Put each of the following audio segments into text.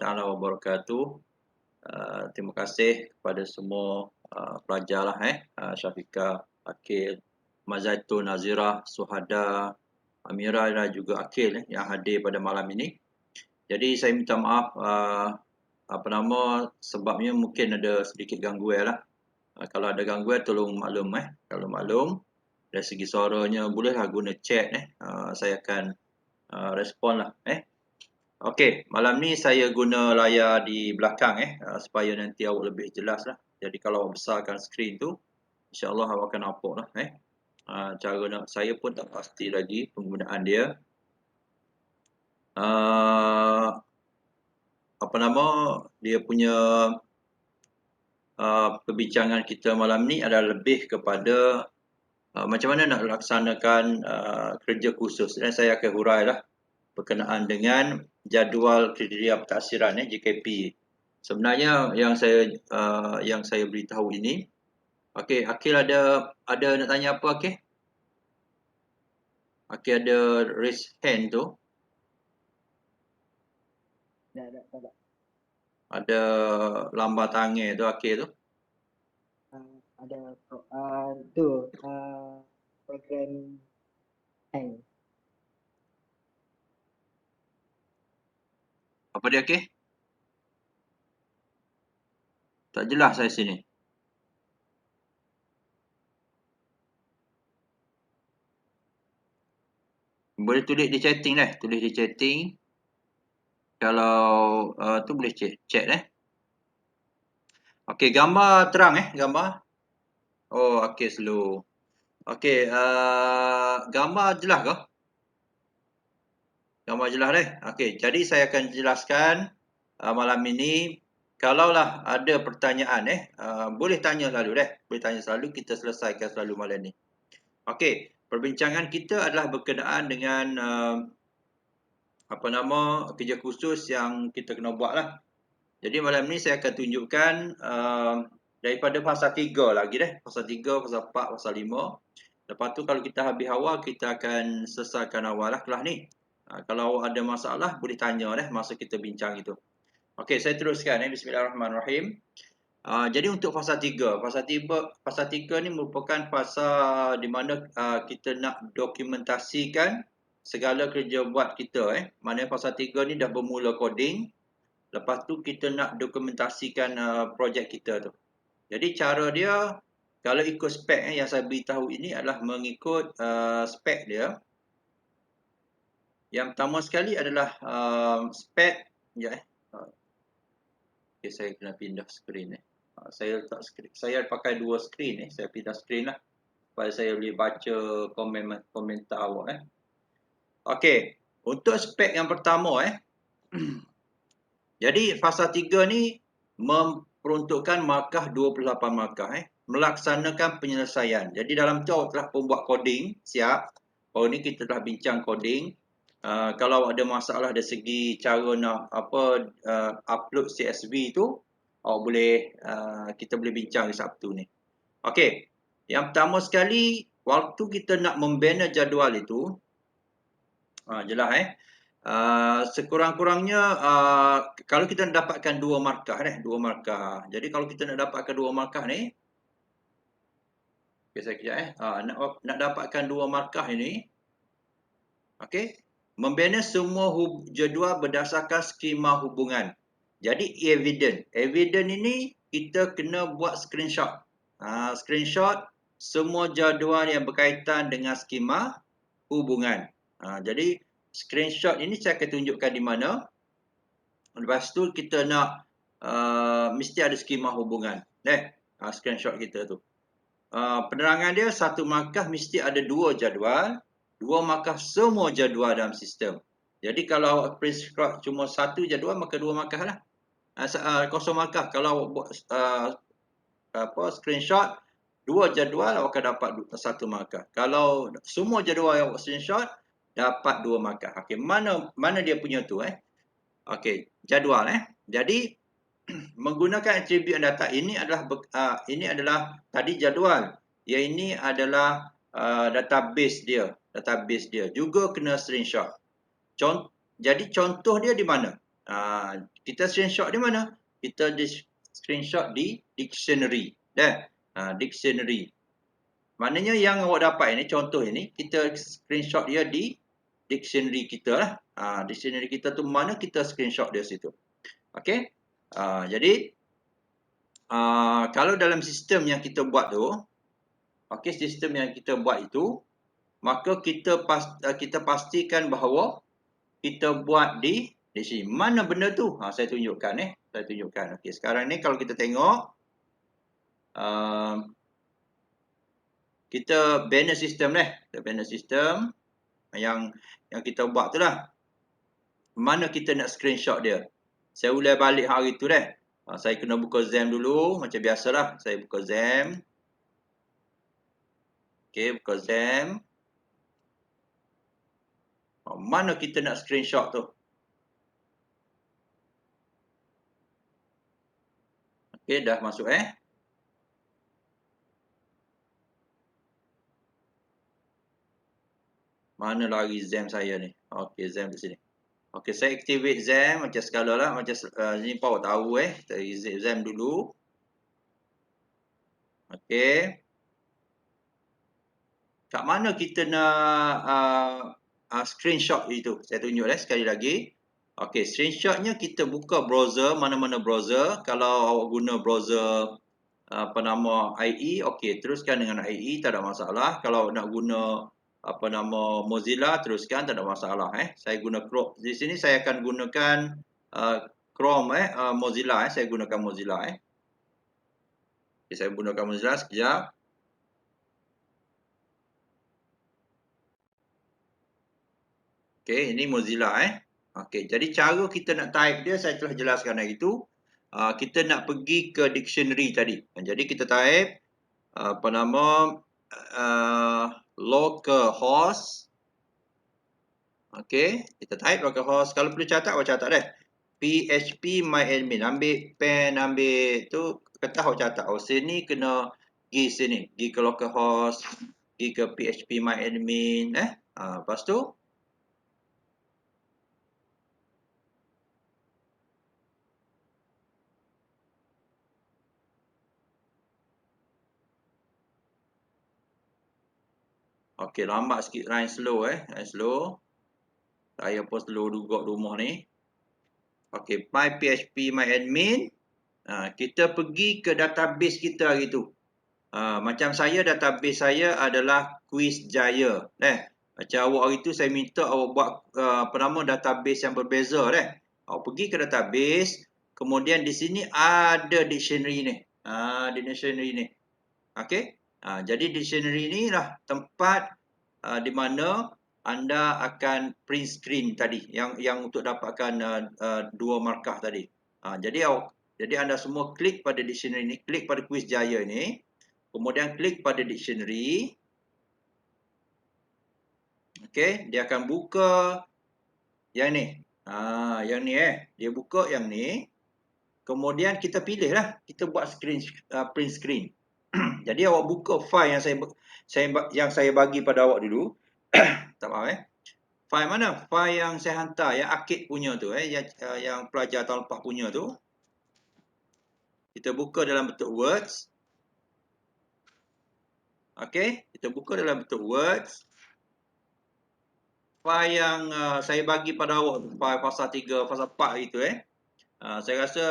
Taala wabarakatuh. Terima kasih kepada semua pelajar lah Syafiqah, Akil, Mazaitun, Nazirah, Suhada, Amira dan juga Akil yang hadir pada malam ini. Jadi saya minta maaf sebabnya mungkin ada sedikit gangguan lah. Kalau ada gangguan tolong maklum Kalau maklum dari segi suaranya bolehlah guna chat saya akan respon lah Okey, malam ni saya guna layar di belakang supaya nanti awak lebih jelas lah. Jadi kalau awak besarkan skrin tu, insya-Allah awak akan nampak lah cara nak saya pun tak pasti lagi penggunaan dia. Dia punya perbincangan kita malam ni adalah lebih kepada macam mana nak laksanakan kerja khusus dan saya akan hurailah berkenaan dengan jadual kriteria pentaksiran JKP. Sebenarnya yang saya beritahu ini, okey, Akil ada nak tanya apa Akil? Akil ada raise hand tu. Tak. Ada lambar tangan tu Akil tu. Ada tu program hang. Apa dia Akil? Tak jelas saya sini. Boleh tulis di chatting dah, tulis di chatting. Kalau tu boleh chat Okey, gambar terang gambar. Oh, okey slow. Okey, gambar jelas ke? Gambar jelas Okey, jadi saya akan jelaskan malam ini. Kalaulah ada pertanyaan boleh tanya selalu Boleh tanya selalu, kita selesaikan selalu malam ni. Okey, perbincangan kita adalah berkenaan dengan kerja khusus yang kita kena buat lah. Jadi malam ni saya akan tunjukkan daripada fasa 3 lagi Fasa 3, fasa 4, fasa 5. Lepas tu kalau kita habis awal, kita akan selesaikan awal lah kelas ni. Kalau ada masalah, boleh tanya masa kita bincang itu. Okey, saya teruskan Bismillahirrahmanirrahim. Jadi untuk fasa 3, fasa 3 ni merupakan fasa di mana kita nak dokumentasikan segala kerja buat kita Mana fasa 3 ni dah bermula coding. Lepas tu kita nak dokumentasikan projek kita tu. Jadi cara dia, kalau ikut spek yang saya beritahu ini adalah mengikut spek dia. Yang pertama sekali adalah spek. Okay, saya kena pindah skrin Saya letak skrin. Saya pakai dua skrin Saya pindah skrin lah supaya saya boleh baca komentar awak Okey, untuk spek yang pertama Jadi fasa 3 ni memperuntukkan markah 28 markah melaksanakan penyelesaian. Jadi dalam tu awak telah pembuat coding, siap. Oh ni kita telah bincang coding. Kalau ada masalah dari segi cara nak upload CSV tu, awak boleh kita boleh bincang di Sabtu ni. Okey. Yang pertama sekali, waktu kita nak membina jadual itu, jelas sekurang-kurangnya kalau kita nak dapatkan dua markah Jadi kalau kita nak dapatkan dua markah ni, okey saya kejap nak dapatkan dua markah ini, okey, membina semua jadual berdasarkan skema hubungan. Jadi evident ini kita kena buat screenshot. Screenshot semua jadual yang berkaitan dengan skema hubungan. Jadi screenshot ini saya akan tunjukkan di mana. Lepas tu kita nak mesti ada skema hubungan. Screenshot kita tu. Penerangan dia, satu markah mesti ada dua jadual. Dua markah semua jadual dalam sistem. Jadi kalau awak print screenshot cuma satu jadual, maka dua markah lah. Kosong markah. Kalau awak buat screenshot dua jadual, awak akan dapat satu markah. Kalau semua jadual yang awak screenshot, dapat dua markah. Okey, mana dia punya tu Okey, jadual Jadi menggunakan atribut data ini adalah tadi jadual. Yang ini adalah database dia. Juga kena screenshot. Jadi contoh dia di mana? Kita screenshot di mana? Kita di screenshot di dictionary. Dah. Dictionary. Maknanya yang awak dapat ini, contoh ini, kita screenshot dia di dictionary kita lah. Dictionary kita tu mana kita screenshot dia situ. Okey. Jadi kalau dalam sistem yang kita buat tu, okey, sistem yang kita buat itu, maka kita pastikan bahawa kita buat di sini. Mana benda tu? Saya tunjukkan Saya tunjukkan. Okey, sekarang ni kalau kita tengok kita banner system kita banner system yang kita buat tu lah. Mana kita nak screenshot dia? Saya ulang balik hari tu saya kena buka Xam dulu macam biasalah. Saya buka Xam. Okey, buka Xam. Mana kita nak screenshot tu? Okey, dah masuk Mana lagi Xam saya ni? Okey, Xam di sini. Okey, saya activate Xam macam segala lah. Macam ni pun awak tahu Saya exit Xam dulu. Okey. Kat mana kita nak screenshot itu? Saya tunjuk sekali lagi. Okey, screenshotnya kita buka browser, mana-mana browser. Kalau awak guna browser apa nama IE, okey, teruskan dengan IE, tak ada masalah. Kalau nak guna apa nama Mozilla, teruskan, tak ada masalah Saya guna Chrome. Di sini saya akan gunakan Chrome Mozilla saya gunakan Mozilla Okay, saya gunakan Mozilla sekejap. Okey, ini Mozilla Okey, jadi cara kita nak type dia saya telah jelaskan hari itu. Kita nak pergi ke dictionary tadi. Jadi kita type apa nama localhost. Okey, kita type localhost. Kalau perlu catat, awak catat PHP myadmin. Ambil pen, ambil tu kertas, awak catat. Sini kena pergi sini, pergi ke localhost, pergi ke PHP myadmin lepas tu okey, lambat sikit, line slow line slow. Saya pun slow juga rumah ni. Okey, my PHP myadmin. Kita pergi ke database kita hari tu. Macam saya, database saya adalah QuizJaya. Macam awak hari tu saya minta awak buat apa nama database yang berbeza Awak pergi ke database, kemudian di sini ada dictionary ni. Di dictionary ni. Okey. Jadi dictionary ni lah tempat di mana anda akan print screen tadi yang untuk dapatkan dua markah tadi. Jadi anda semua klik pada dictionary ni, klik pada QuizJaya ni, kemudian klik pada dictionary. Okey, dia akan buka yang ni. Yang ni dia buka yang ni. Kemudian kita pilihlah, kita buat print screen. Jadi awak buka file yang saya bagi pada awak dulu. Tak maaf File mana? File yang saya hantar, yang Akid punya tu yang pelajar tahun lepas punya tu. Kita buka dalam bentuk Words. Okey, kita buka dalam bentuk Words. File yang saya bagi pada awak tu, file fasa 3, fasa 4 itu saya rasa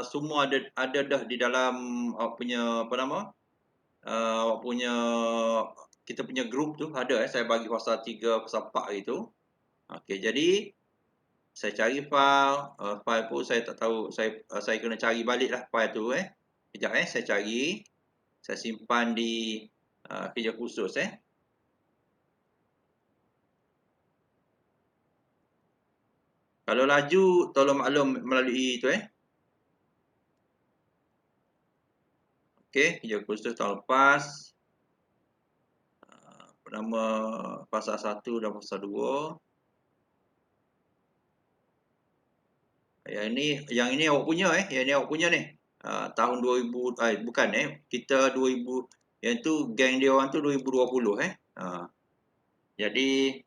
semua ada dah di dalam awak punya apa nama? Awak punya kita punya group tu ada saya bagi fasa 3, fasa 4 itu. Okey, jadi saya cari file pun saya tak tahu, saya kena cari baliklah file tu Kejap saya cari. Saya simpan di kerja khusus Kalau laju tolong maklum melalui itu Okey, kerja khusus tahun lepas. Nama fasa 1 dan fasa 2. Yang ini awak punya yang ini awak punya ni. Tahun 2000 bukan kita 2000 yang tu geng dia orang tu 2020 Jadi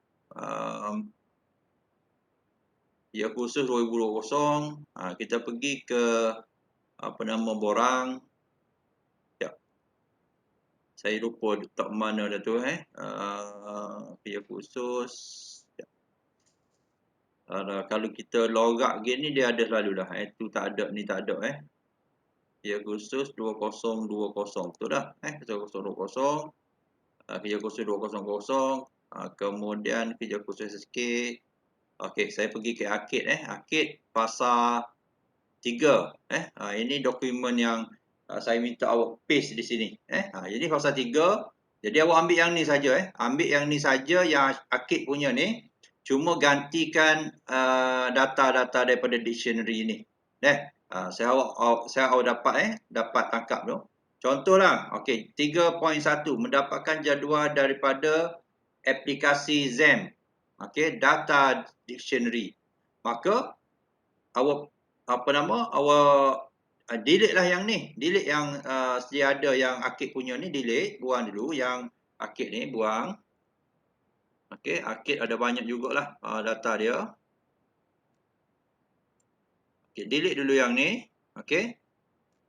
Dia khusus 2020. Kita pergi ke apa nama borang. Sekejap. Saya lupa letak mana dah tu dia khusus. Sekejap. Kalau kita logak gini dia ada selalu dah. Tu tak ada, ni tak ada Dia khusus 2020. Betul dah. 2020. Kerja khusus 200. Kemudian kerja khusus SK. Okey, saya pergi ke Arkit Arkit pasal 3 ini dokumen yang saya minta awak paste di sini jadi pasal 3. Jadi awak ambil yang ni saja ambil yang ni saja yang Arkit punya ni, cuma gantikan data-data daripada dictionary ni. Saya awak dapat tangkap tu. Contohlah, okey, 3.1 mendapatkan jadual daripada aplikasi XAMPP. Okey, data dictionary. Maka awak delete lah yang ni. Delete yang sedia ada yang Arkit punya ni, delete, buang dulu yang Arkit ni, buang. Okey, Arkit ada banyak jugalah data dia. Okey, delete dulu yang ni. Okey.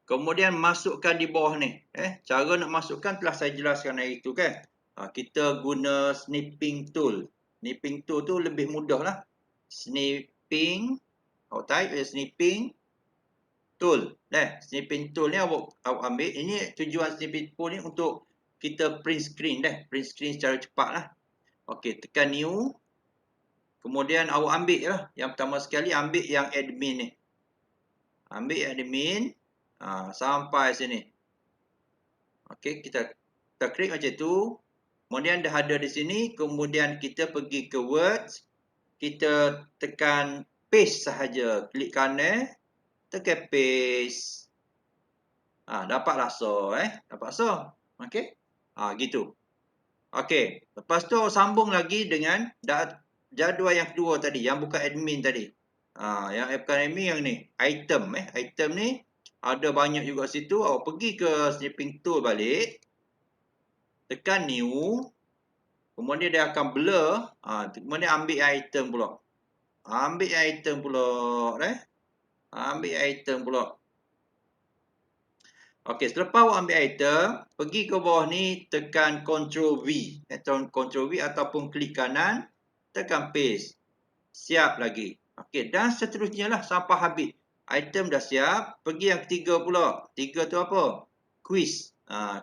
Kemudian masukkan di bawah ni. Cara nak masukkan telah saya jelaskan hari itu kan. Kita guna snipping tool. Snipping tool tu lebih mudah lah. Snipping. Awak type snipping tool. Snipping tool ni awak ambil. Ini tujuan snipping tool ni untuk kita print screen Print screen secara cepat lah. Okey, tekan new. Kemudian awak ambil lah. Yang pertama sekali ambil yang admin ni. Ambil admin. Sampai sini. Okey, kita klik macam tu. Kemudian dah ada di sini. Kemudian kita pergi ke words. Kita tekan paste sahaja. Klik kanan. Tekan paste. Dapatlah so. Dapat so. Okey. Gitu. Okey. Lepas tu sambung lagi dengan jadual yang kedua tadi. Yang bukan admin tadi. Yang bukan admin yang ni. Item. Item ni ada banyak juga situ. Awak pergi ke snipping tool balik. Tekan new. Kemudian dia akan blur. Kemudian ambil item pula. Ambil item pula. Ambil item pula. Okey, selepas awak ambil item, pergi ke bawah ni, tekan Ctrl V. Ctrl V ataupun klik kanan, tekan paste. Siap lagi. Okey, dan seterusnya lah sampai habis. Item dah siap. Pergi yang ketiga pula. Tiga tu apa? Quiz.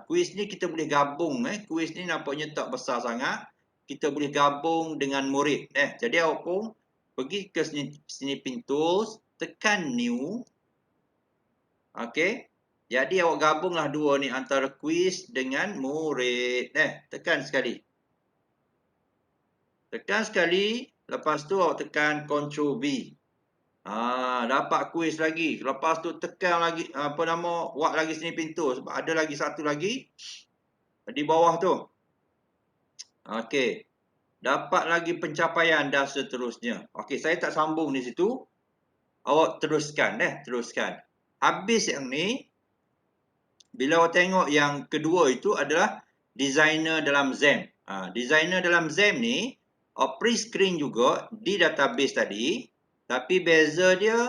Quiz ni kita boleh gabung. Quiz ni nampaknya tak besar sangat. Kita boleh gabung dengan murid. Jadi awak pun pergi ke snipping tools. Tekan new. Okey. Jadi awak gabunglah dua ni antara quiz dengan murid. Tekan sekali. Tekan sekali. Lepas tu awak tekan Ctrl V. Dapat kuis lagi. Lepas tu tekan lagi buat lagi snipping tool sebab ada lagi satu lagi di bawah tu. Okey. Dapat lagi pencapaian dan seterusnya. Okey, saya tak sambung di situ. Awak teruskan teruskan. Habis yang ni, bila awak tengok yang kedua itu adalah designer dalam XAMPP. Designer dalam XAMPP ni print screen juga di database tadi. Tapi beza dia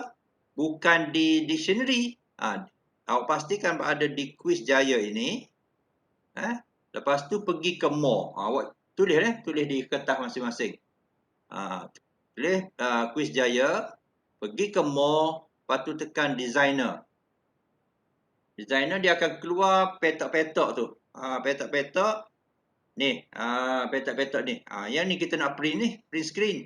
bukan di dictionary. Awak pastikan ada di Quiz Jaya ini. Lepas tu pergi ke more. Awak tulis di kertas masing-masing. Tulis Quiz Jaya. Pergi ke more. Lepas tu tekan designer. Designer dia akan keluar petak-petak tu. Petak-petak. Ni. Petak-petak ni. Yang ni kita nak print ni. Print screen.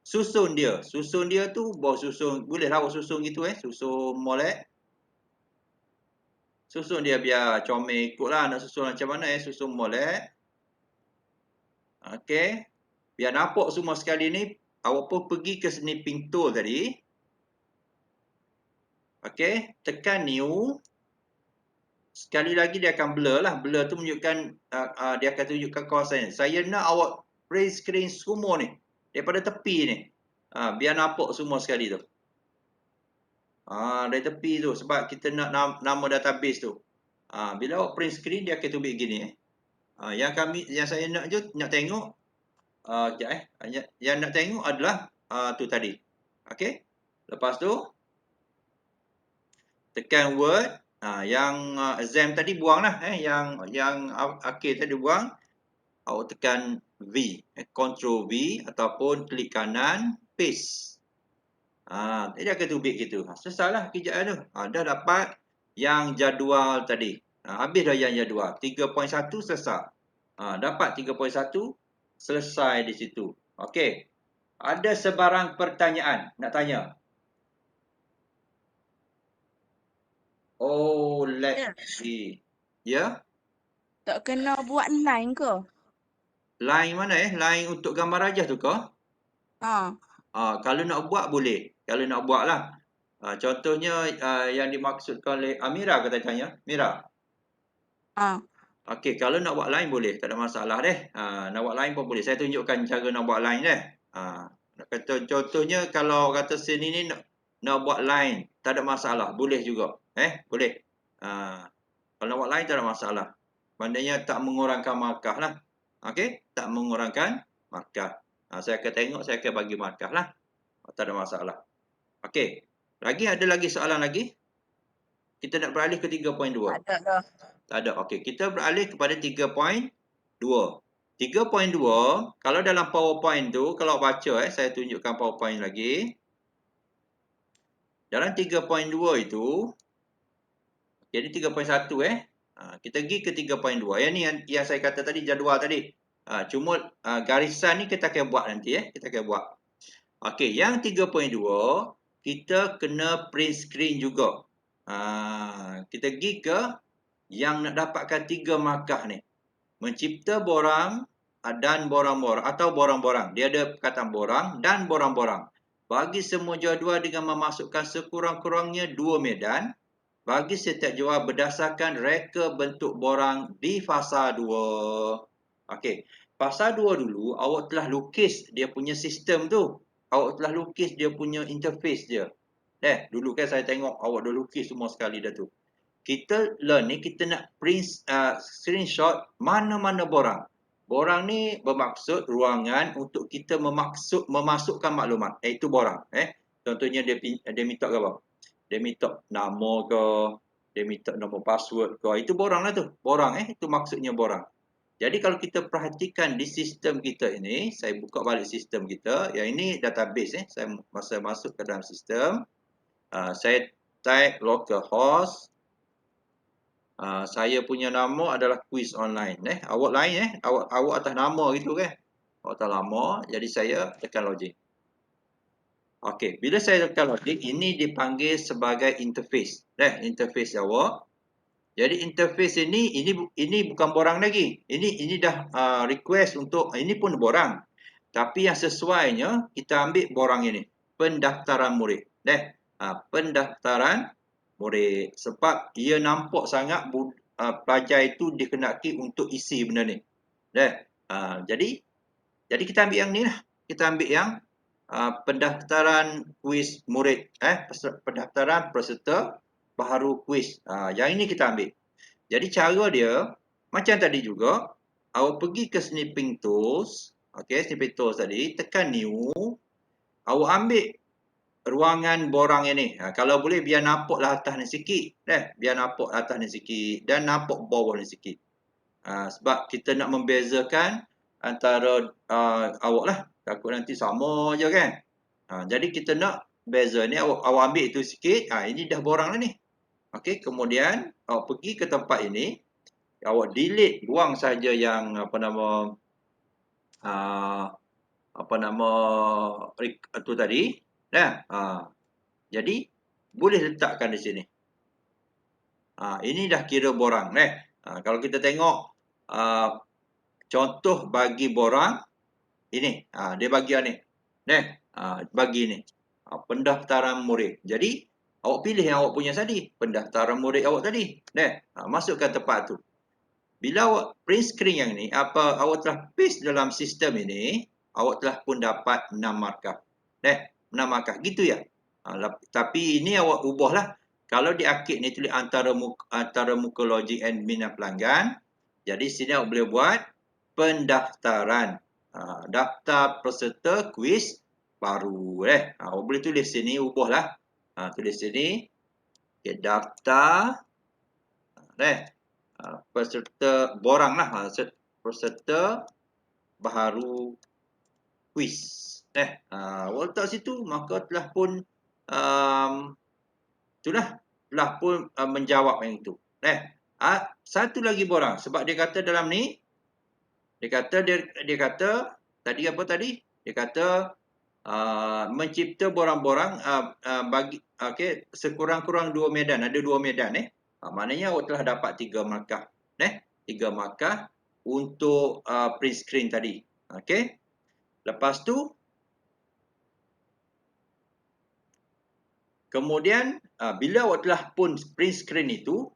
Susun dia. Susun dia tu, bawa susun. Bolehlah awak susun gitu Susun molek. Susun dia biar comel ikutlah nak susun macam mana Susun molek. Okey. Biar nampak semua sekali ni. Awak pun pergi ke snipping tool tadi. Okey. Tekan new. Sekali lagi dia akan blur lah. Blur tu menunjukkan, dia akan tunjukkan kawasan. Saya nak awak print screen semua ni. Daripada tepi ni. Biar nampak semua sekali tu. Dari tepi tu. Sebab kita nak nama database tu. Bila awak print screen, dia akan tunjuk gini. Yang saya nak tengok. Yang nak tengok adalah tu tadi. Okey. Lepas tu tekan Word. Yang exam tadi buanglah yang akhir tadi buang. Awak tekan V, Ctrl V ataupun klik kanan paste. Dia akan tubik gitu. Selesailah kejap tu. Dah dapat yang jadual tadi. Habis dah yang jadual. 3.1 selesai. Dapat 3.1 selesai di situ. Okey. Ada sebarang pertanyaan nak tanya? Oh, let's see. Ya? Tak kena buat line ke? Line mana Line untuk gambar rajah tu ke? Ha. Kalau nak buat boleh. Kalau nak buat lah. Contohnya yang dimaksudkan oleh Amira kata tanya. Mira. Ha. Okey, kalau nak buat line boleh. Tak ada masalah deh. Nak buat line pun boleh. Saya tunjukkan cara nak buat line deh. Contohnya kalau kata sini ni nak buat line. Tak ada masalah. Boleh juga. Boleh. Kalau nak buat line tak ada masalah. Maknanya tak mengurangkan markah lah. Okey? Tak mengurangkan markah. Saya akan tengok, saya akan bagi markah lah. Tak ada masalah. Okey. Ada lagi soalan lagi? Kita nak beralih ke 3.2. Tak ada dah. Tak ada. Okey. Kita beralih kepada 3.2. 3.2, kalau dalam PowerPoint tu, kalau baca, saya tunjukkan PowerPoint lagi. Dalam 3.2 itu, jadi 3.1 kita pergi ke 3.2. Yang ni yang saya kata tadi, jadual tadi. Cuma garisan ni kita akan buat nanti kita akan buat. Okey, yang 3.2 kita kena print screen juga. Kita pergi ke yang nak dapatkan 3 markah ni. Mencipta borang dan borang-borang atau borang-borang. Dia ada perkataan borang dan borang-borang. Bagi semua jadual dengan memasukkan sekurang-kurangnya 2 medan. Bagi setiap jadual berdasarkan reka bentuk borang di fasa 2. Okey, fasa 2 dulu awak telah lukis dia punya sistem tu. Awak telah lukis dia punya interface dia. Dulu kan saya tengok awak dah lukis semua sekali dah tu. Kita learn ni kita nak print screenshot mana-mana borang. Borang ni bermaksud ruangan untuk kita memasukkan maklumat. Itu borang. Contohnya dia minta apa? Dia minta nama ke, dia minta nombor password ke. Itu borang lah tu. Borang itu maksudnya borang. Jadi kalau kita perhatikan di sistem kita ini, saya buka balik sistem kita. Yang ini database saya masuk ke dalam sistem. Saya type localhost. Saya punya nama adalah quiz online. Awak lain awak atas nama gitu kan. Awak atas nama, jadi saya tekan login. Okey, bila saya tekan login, ini dipanggil sebagai interface. Interface awak. Jadi interface ini bukan borang lagi. Ini dah request untuk ini pun borang. Tapi yang sesuainya kita ambil borang ini, pendaftaran murid. Pendaftaran murid, sebab ia nampak sangat pelajar itu dikehendaki untuk isi benda ni. Jadi kita ambil yang ni lah. Kita ambil yang pendaftaran kuis murid, pendaftaran peserta baharu kuis. Yang ini kita ambil. Jadi cara dia macam tadi juga, awak pergi ke snipping tools, snipping tools tadi, tekan new, awak ambil ruangan borang ini. Kalau boleh biar nampaklah atas ni sikit, biar nampak atas ni sikit dan nampak bawah ni sikit. Sebab kita nak membezakan antara awak lah. Takut nanti sama je kan. Jadi kita nak beza ni, awak ambil itu sikit. Ini dah borang lah ni. Okey, kemudian awak pergi ke tempat ini. Awak delete, buang saja yang itu tadi. Jadi boleh letakkan di sini. Ini dah kira borang. Kalau kita tengok contoh bagi borang ini, dia bagi ni. Bagi ni. Pendaftaran murid. Jadi awak pilih yang awak punya tadi, pendaftaran murid awak tadi. Masukkan tempat tu. Bila awak print screen yang ni, awak telah paste dalam sistem ini, awak telah pun dapat 6 markah. 6 markah. Gitu ya. Tapi ini awak ubahlah. Kalau di akhir ni tulis antara muka logik admin dan pelanggan. Jadi sini awak boleh buat pendaftaran. Daftar peserta kuis baru boleh tulis sini, ubahlah. Tulis sini. Okay, daftar peserta borang lah, peserta baharu kuis. Awak letak situ, maka telah pun telah pun menjawab yang itu. Satu lagi borang, sebab dia kata dalam ni, dia kata tadi apa tadi? Dia kata mencipta borang-borang bagi sekurang-kurang 2 medan, ada 2 medan maknanya awak telah dapat 3 markah. 3 markah untuk print screen tadi. Okey. Lepas tu kemudian bila awak telah pun print screen itu,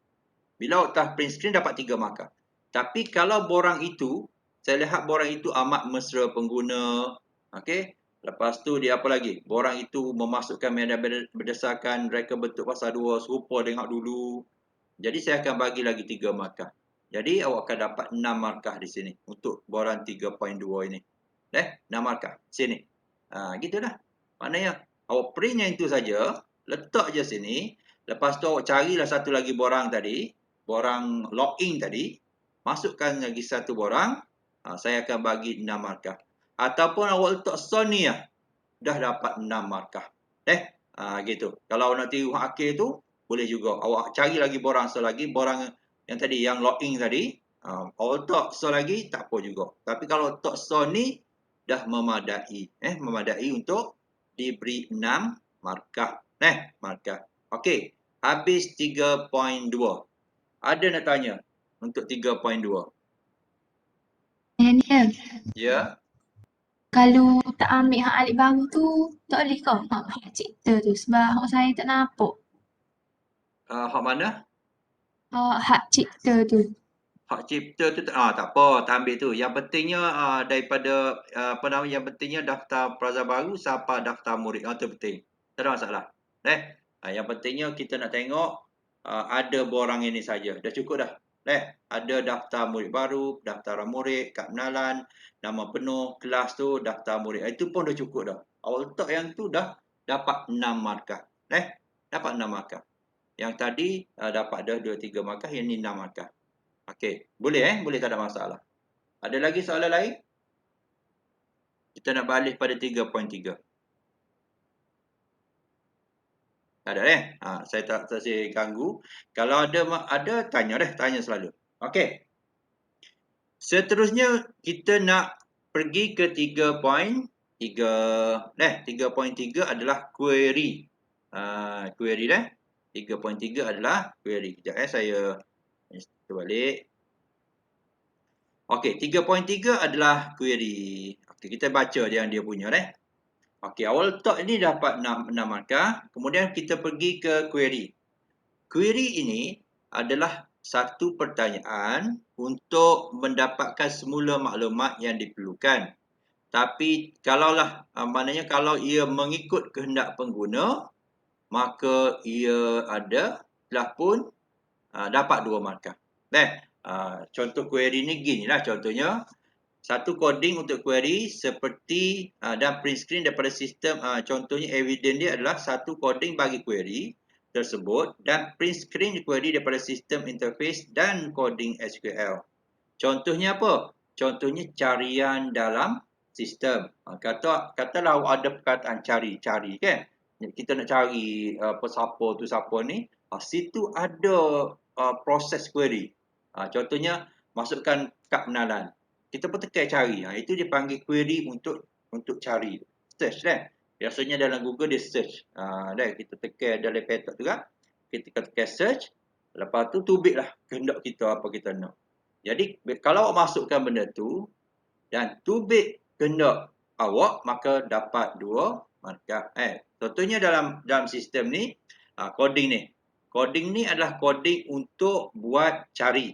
bila awak telah print screen dapat 3 markah. Tapi kalau borang itu, saya lihat borang itu amat mesra pengguna. Okey. Lepas tu dia apa lagi? Borang itu memasukkan medan berdasarkan reka bentuk fasa 2 serupa tengok dulu. Jadi saya akan bagi lagi 3 markah. Jadi awak akan dapat 6 markah di sini untuk borang 3.2 ini. 6 markah sini. Gitulah. Maknanya awak print yang itu saja, letak je sini. Lepas tu awak carilah satu lagi borang tadi, borang login tadi, masukkan lagi satu borang. Saya akan bagi 6 markah. Ataupun awak letak Sony dah dapat 6 markah. Gitu. Kalau nak tiru akhir tu, boleh juga. Awak cari lagi borang selagi, borang yang tadi, yang login tadi. Awak letak selagi, tak apa juga. Tapi kalau letak Sony, dah memadai. Memadai untuk diberi 6 markah. Markah. Okey. Habis 3.2. Ada nak tanya untuk 3.2? Daniel, Ya. kalau tak ambil hak alik baru tu, tak boleh kau hak cipta tu sebab hak saya tak nampak. Hak mana? Hak cipta tu. Hak cipta tu tak apa, tak ambil tu. Yang pentingnya daripada yang pentingnya daftar pelajar baru siapa daftar murid. Itu penting. Tak ada masalah. Yang pentingnya kita nak tengok ada borang ini saja. Dah cukup dah. Ada daftar murid baru, daftar murid, kad pengenalan, nama penuh, kelas tu, daftar murid. Itu pun dah cukup dah. Awak letak yang tu dah dapat 6 markah. Dapat 6 markah. Yang tadi dapat dah 2-3 markah, yang ni 6 markah. Okey, boleh boleh, tak ada masalah. Ada lagi soalan lain? Kita nak balik pada 3.3. Tak ada saya tak saya ganggu. Kalau ada tanya selalu. Okey. Seterusnya kita nak pergi ke 3.3. 3.3 adalah query. Query 3.3 adalah query. Kejap saya balik. Okey, 3.3 adalah query. Okey, kita baca yang dia punya Okey, awal letak ni dapat 6 markah. Kemudian kita pergi ke query. Query ini adalah satu pertanyaan untuk mendapatkan semula maklumat yang diperlukan. Tapi maknanya kalau ia mengikut kehendak pengguna, maka ia telah pun dapat 2 markah. Contoh query ni ginilah contohnya. Satu coding untuk query seperti dan print screen daripada sistem, contohnya evidence dia adalah satu coding bagi query tersebut dan print screen query daripada sistem interface dan coding SQL. Contohnya apa? Contohnya carian dalam sistem. Katalah ada perkataan cari kan? Kita nak cari siapa ni. Situ ada proses query. Contohnya masukkan kad pengenalan. Kita pun tekan cari. Itu dipanggil query untuk cari. Search Biasanya dalam Google dia search. Kita tekan dalam petak tu kan. Kita tekan search. Lepas tu tubiklah kehendak kita apa kita nak. Jadi kalau awak masukkan benda tu dan tubik kehendak awak, maka dapat 2 markah. Contohnya dalam sistem ni, coding ni. Coding ni adalah coding untuk buat cari.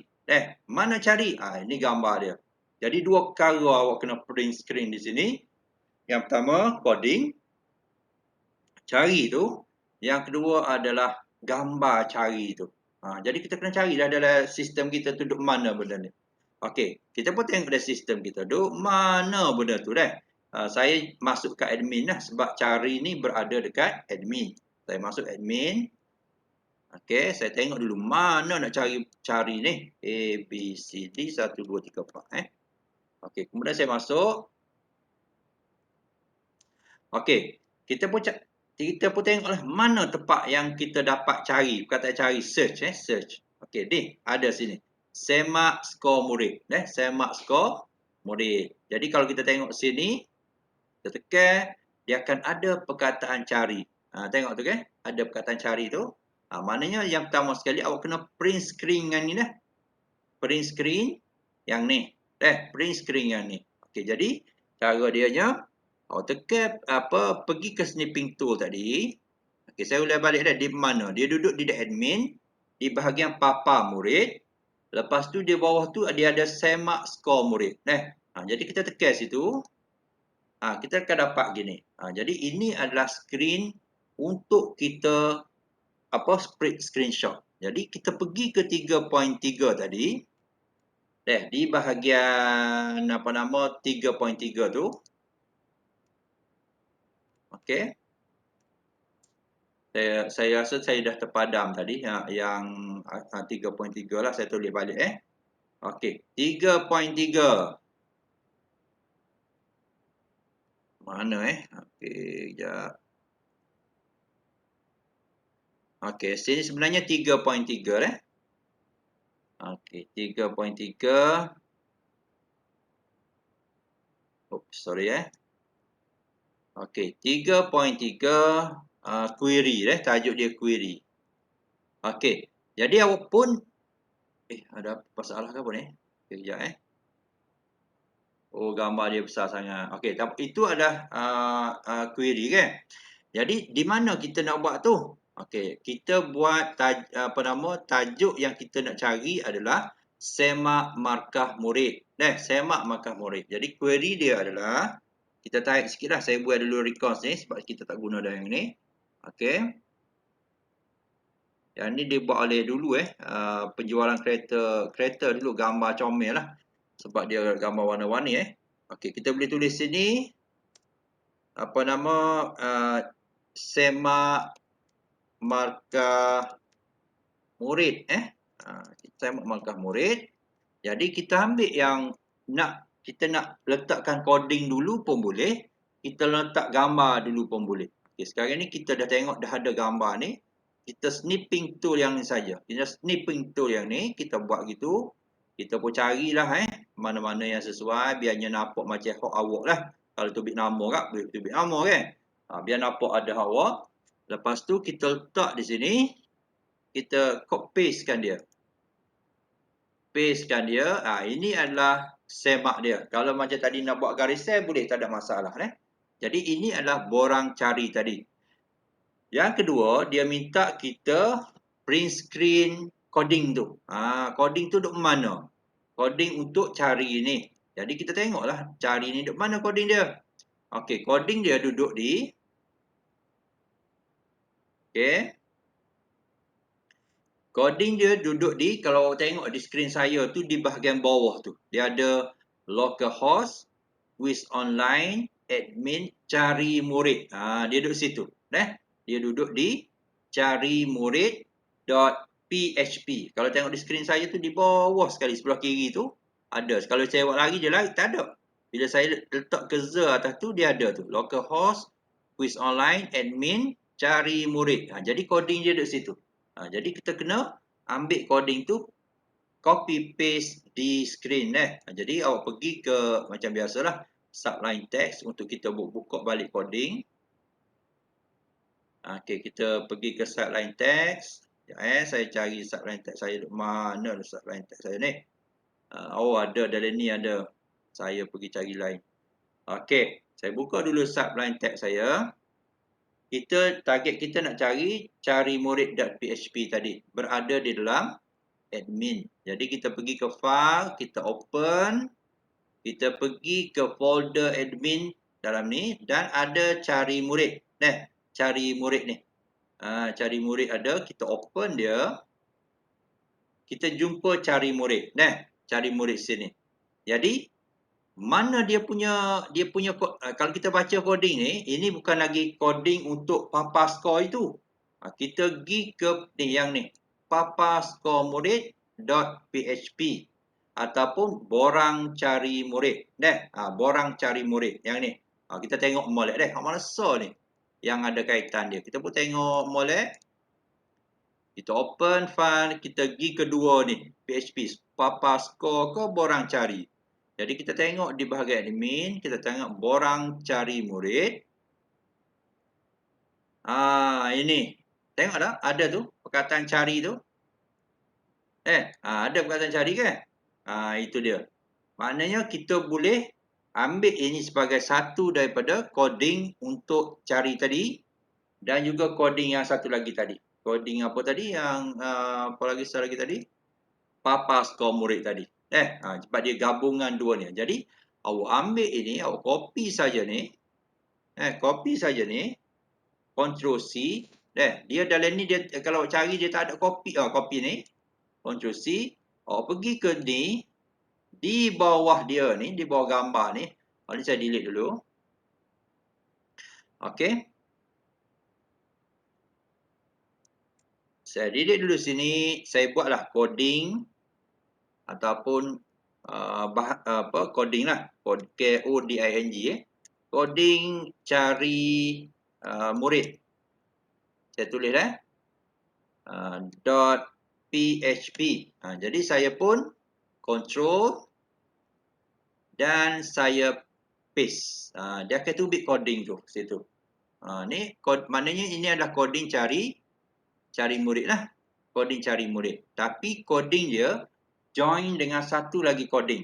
Mana cari? Ini gambar dia. Jadi 2 perkara awak kena print screen di sini. Yang pertama coding, cari tu. Yang kedua adalah gambar cari tu. Jadi kita kena cari dah dalam sistem kita tu duduk mana benda ni. Okey, kita pun tengok dalam sistem kita duduk mana benda tu saya masuk ke admin lah sebab cari ni berada dekat admin. Saya masuk admin. Okey, saya tengok dulu mana nak cari ni. A, B, C, D, 1, 2, 3, 4. Okey, kemudian saya masuk. Okey, kita pun tengoklah mana tempat yang kita dapat cari. Kata cari search. Search. Okey, ni ada sini. Semak skor murid. Semak skor murid. Jadi kalau kita tengok sini, kita tekan, dia akan ada perkataan cari. Tengok tu kan? Ada perkataan cari tu. Maknanya yang pertama sekali awak kena print screen yang ni dah. Print screen yang ni. Print screen yang ni. Okey, jadi cara dianya awak tekan pergi ke snipping tool tadi. Okey, saya ulang balik dah di mana? Dia duduk di admin di bahagian papa murid. Lepas tu di bawah tu dia ada semak skor murid. Jadi kita tekan situ. Kita akan dapat gini. Jadi ini adalah screen untuk kita screenshot. Jadi kita pergi ke 3.3 tadi. Di bahagian 3.3 tu. Okey. Saya rasa saya dah terpadam tadi yang 3.3 lah, saya tulis balik Okey, 3.3. Mana Okey, kejap. Okey, sini sebenarnya 3.3 Okey, 3.3. Oops, sorry Okey, 3.3 query tajuk dia query. Okey, jadi awak pun ada masalah ke apa ni? Okey, kejap Oh, gambar dia besar sangat. Okey, itu adalah query kan. Jadi di mana kita nak buat tu? Okey, kita buat tajuk yang kita nak cari adalah semak markah murid. Semak markah murid. Jadi query dia adalah, kita tarik sikitlah, saya buat dulu records ni sebab kita tak guna dah yang ni. Okey. Yang ni dibuat oleh dulu penjualan kereta dulu, gambar comel lah. Sebab dia gambar warna-warni Okey, kita boleh tulis sini semak markah murid kita semak markah murid. Jadi kita ambil yang kita nak letakkan coding dulu pun boleh, kita letak gambar dulu pun boleh. Okey, sekarang ni kita dah tengok dah ada gambar ni. Kita snipping tool yang ni saja. Kita snipping tool yang ni kita buat gitu. Kita pun carilah mana-mana yang sesuai, biarnya nampak macam hak awak lah. Kalau tubik nama kan, boleh tubik nama kan. Biar nampak ada hak awak. Lepas tu kita letak di sini, kita pastekan dia. Pastekan dia. Ini adalah semak dia. Kalau macam tadi nak buat garis sel boleh, tak ada masalah Jadi ini adalah borang cari tadi. Yang kedua, dia minta kita print screen coding tu. Coding tu duduk mana? Coding untuk cari ni. Jadi kita tengoklah cari ni duduk mana coding dia. Okey, coding dia duduk di coding dia duduk di, kalau tengok di skrin saya tu di bahagian bawah tu. Dia ada localhost, quiz online, admin, cari murid. Dia duduk situ. Dia duduk di cari murid.php. Kalau tengok di skrin saya tu di bawah sekali sebelah kiri tu ada. Kalau saya buat lagi dia lari tak ada. Bila saya letak ke Z atas tu dia ada tu. Localhost, quiz online, admin, cari murid. Jadi coding dia duduk situ. Jadi kita kena ambil coding tu, copy paste di screen Jadi awak pergi ke macam biasalah subline text untuk kita buka balik coding. Okey, kita pergi ke subline text. Saya cari subline text saya mana subline text saya ni. Ada dalam ni ada. Saya pergi cari lain. Okey, saya buka dulu subline text saya. Target kita nak cari murid.php tadi. Berada di dalam admin. Jadi kita pergi ke file, kita open. Kita pergi ke folder admin dalam ni. Dan ada cari murid. Cari murid ni. Cari murid ada. Kita open dia. Kita jumpa cari murid. Cari murid sini. Jadi, mana dia punya kalau kita baca coding ni, ini bukan lagi coding untuk papa score itu. Kita pergi ke yang ni, papascoremurid.php ataupun borang cari murid. Borang cari murid yang ni. Kita tengok molek deh, mana so ni yang ada kaitan dia. Kita pun tengok molek. Kita open file, kita pergi kedua ni, PHP, papascore ke borang cari. Jadi kita tengok di bahagian admin, kita tengok borang cari murid. Ini. Tengok tak? Ada tu perkataan cari tu. Ada perkataan cari kan? Itu dia. Maknanya kita boleh ambil ini sebagai satu daripada coding untuk cari tadi dan juga coding yang satu lagi tadi. Coding apa tadi yang apa lagi satu lagi tadi? Papascore murid tadi. Sebab dia gabungan dua ni. Jadi awak ambil ini, awak copy saja ni. Copy saja ni. Ctrl C. Dia dalam ni dia kalau awak cari dia tak ada copy copy ni. Ctrl C. Awak pergi ke ni. Di bawah dia ni, di bawah gambar ni. Ini saya delete dulu. Okey. Saya delete dulu sini. Saya buatlah coding ataupun coding lah. Coding coding cari murid. Saya tulis .php. Jadi saya pun control dan saya paste. Dia akan tubik coding tu situ. Ni maknanya ini adalah coding cari murid lah. Coding cari murid. Tapi coding dia join dengan satu lagi coding.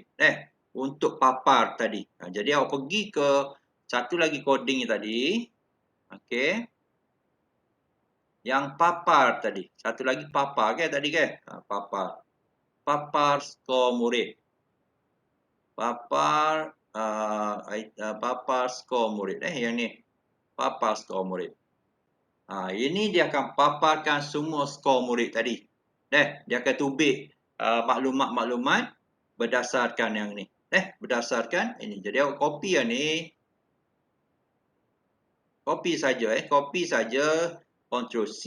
Untuk papar tadi. Jadi awak pergi ke satu lagi coding tadi. Okey. Yang papar tadi. Satu lagi papar kan tadi kan? Papar. Papar score murid. Papar score murid. Yang ni. Papar score murid. Ini dia akan paparkan semua skor murid tadi. Dia akan tubik maklumat-maklumat berdasarkan yang ni. Berdasarkan ini. Jadi awak copy yang ni. Copy saja. Copy saja. Ctrl C.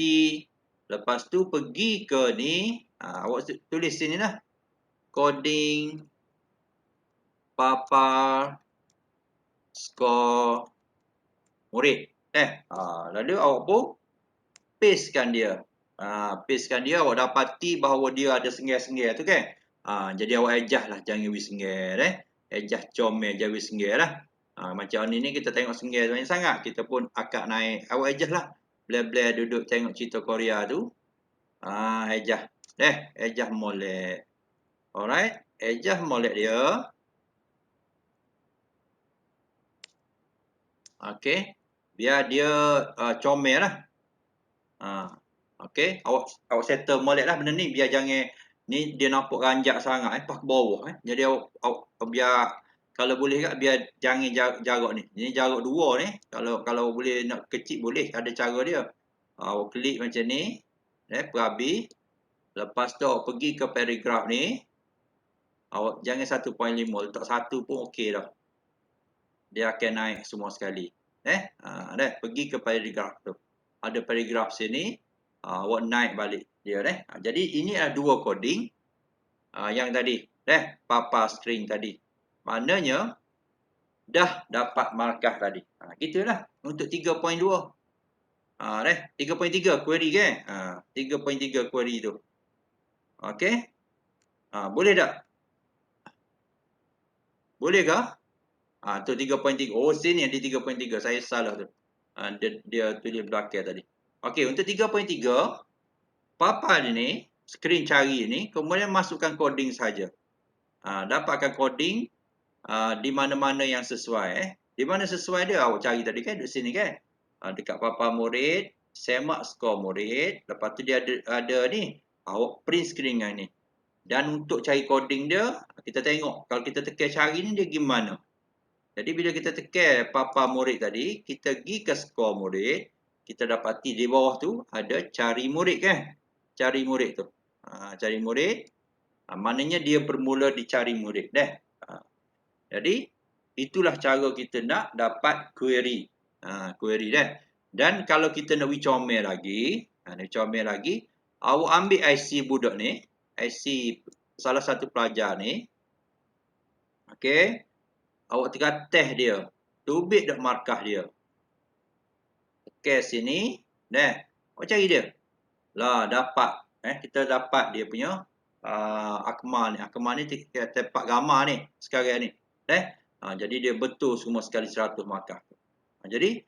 Lepas tu pergi ke ni. Awak tulis sini lah. Coding. Papar. Skor. Murid. Lalu awak pun. Pastekan dia. Pastekan dia. Awak dapati bahawa dia ada senggir-senggir tu kan. Jadi awak ejah lah. Jangan wis senggir. Ejah comel. Jangan wis senggir lah. Macam ni kita tengok senggir banyak sangat. Kita pun akak naik. Awak ejah lah. Bleh-bleh duduk tengok cerita Korea tu. Ejah. Ejah molek. Alright. Ejah molek dia. Okey. Biar dia comel lah. Okey. Awak settle molek lah benda ni. Biar jangan. Ni dia nampak ranjak sangat. Pas ke bawah. Jadi awak biar. Kalau boleh kat biar jangan jarak ni. Ini jarak dua ni. Kalau boleh nak kecil boleh. Ada cara dia. Awak klik macam ni. Perhabis. Lepas tu awak pergi ke paragraf ni. Awak jangan 1.5. Letak 1 pun okey dah. Dia akan naik semua sekali. Pergi ke paragraf tu. Ada paragraf sini. Awak naik balik dia. Jadi ini ada dua coding. Yang tadi. Papa string tadi. Maknanya. Dah dapat markah tadi. Gitulah. Untuk 3.2. 3.3 query kan. 3.3 query tu. Okey. Boleh tak? Boleh kah? Tu 3.3. Oh, sini ada 3.3. Saya salah tu. Dia tulis belakang tadi. Okey, untuk 3.3. Papa ni, screen cari ni, kemudian masukkan coding saja. Dapatkan coding di mana-mana yang sesuai. Di mana sesuai dia awak cari tadi kan, di sini kan. Dekat papa murid, semak skor murid. Lepas tu dia ada ni, awak print screen yang ni. Dan untuk cari coding dia, kita tengok. Kalau kita tekan cari ni, dia gimana. Jadi bila kita tekan papa murid tadi, kita pergi ke skor murid. Kita dapati di bawah tu ada cari murid kan. Cari murid tu. Cari murid. Maknanya dia bermula dicari murid. Jadi itulah cara kita nak dapat query. Query dah. Dan kalau kita nak comel lagi, awak ambil IC budak ni, IC salah satu pelajar ni, okey, awak tengah test dia, tubik dak markah dia. Okey, sini, awak cari dia. Lah, dapat. Kita dapat dia punya akmal ni. Akmal ni tempat gambar ni, sekarang ni. Jadi dia betul semua sekali 100 markah. Jadi,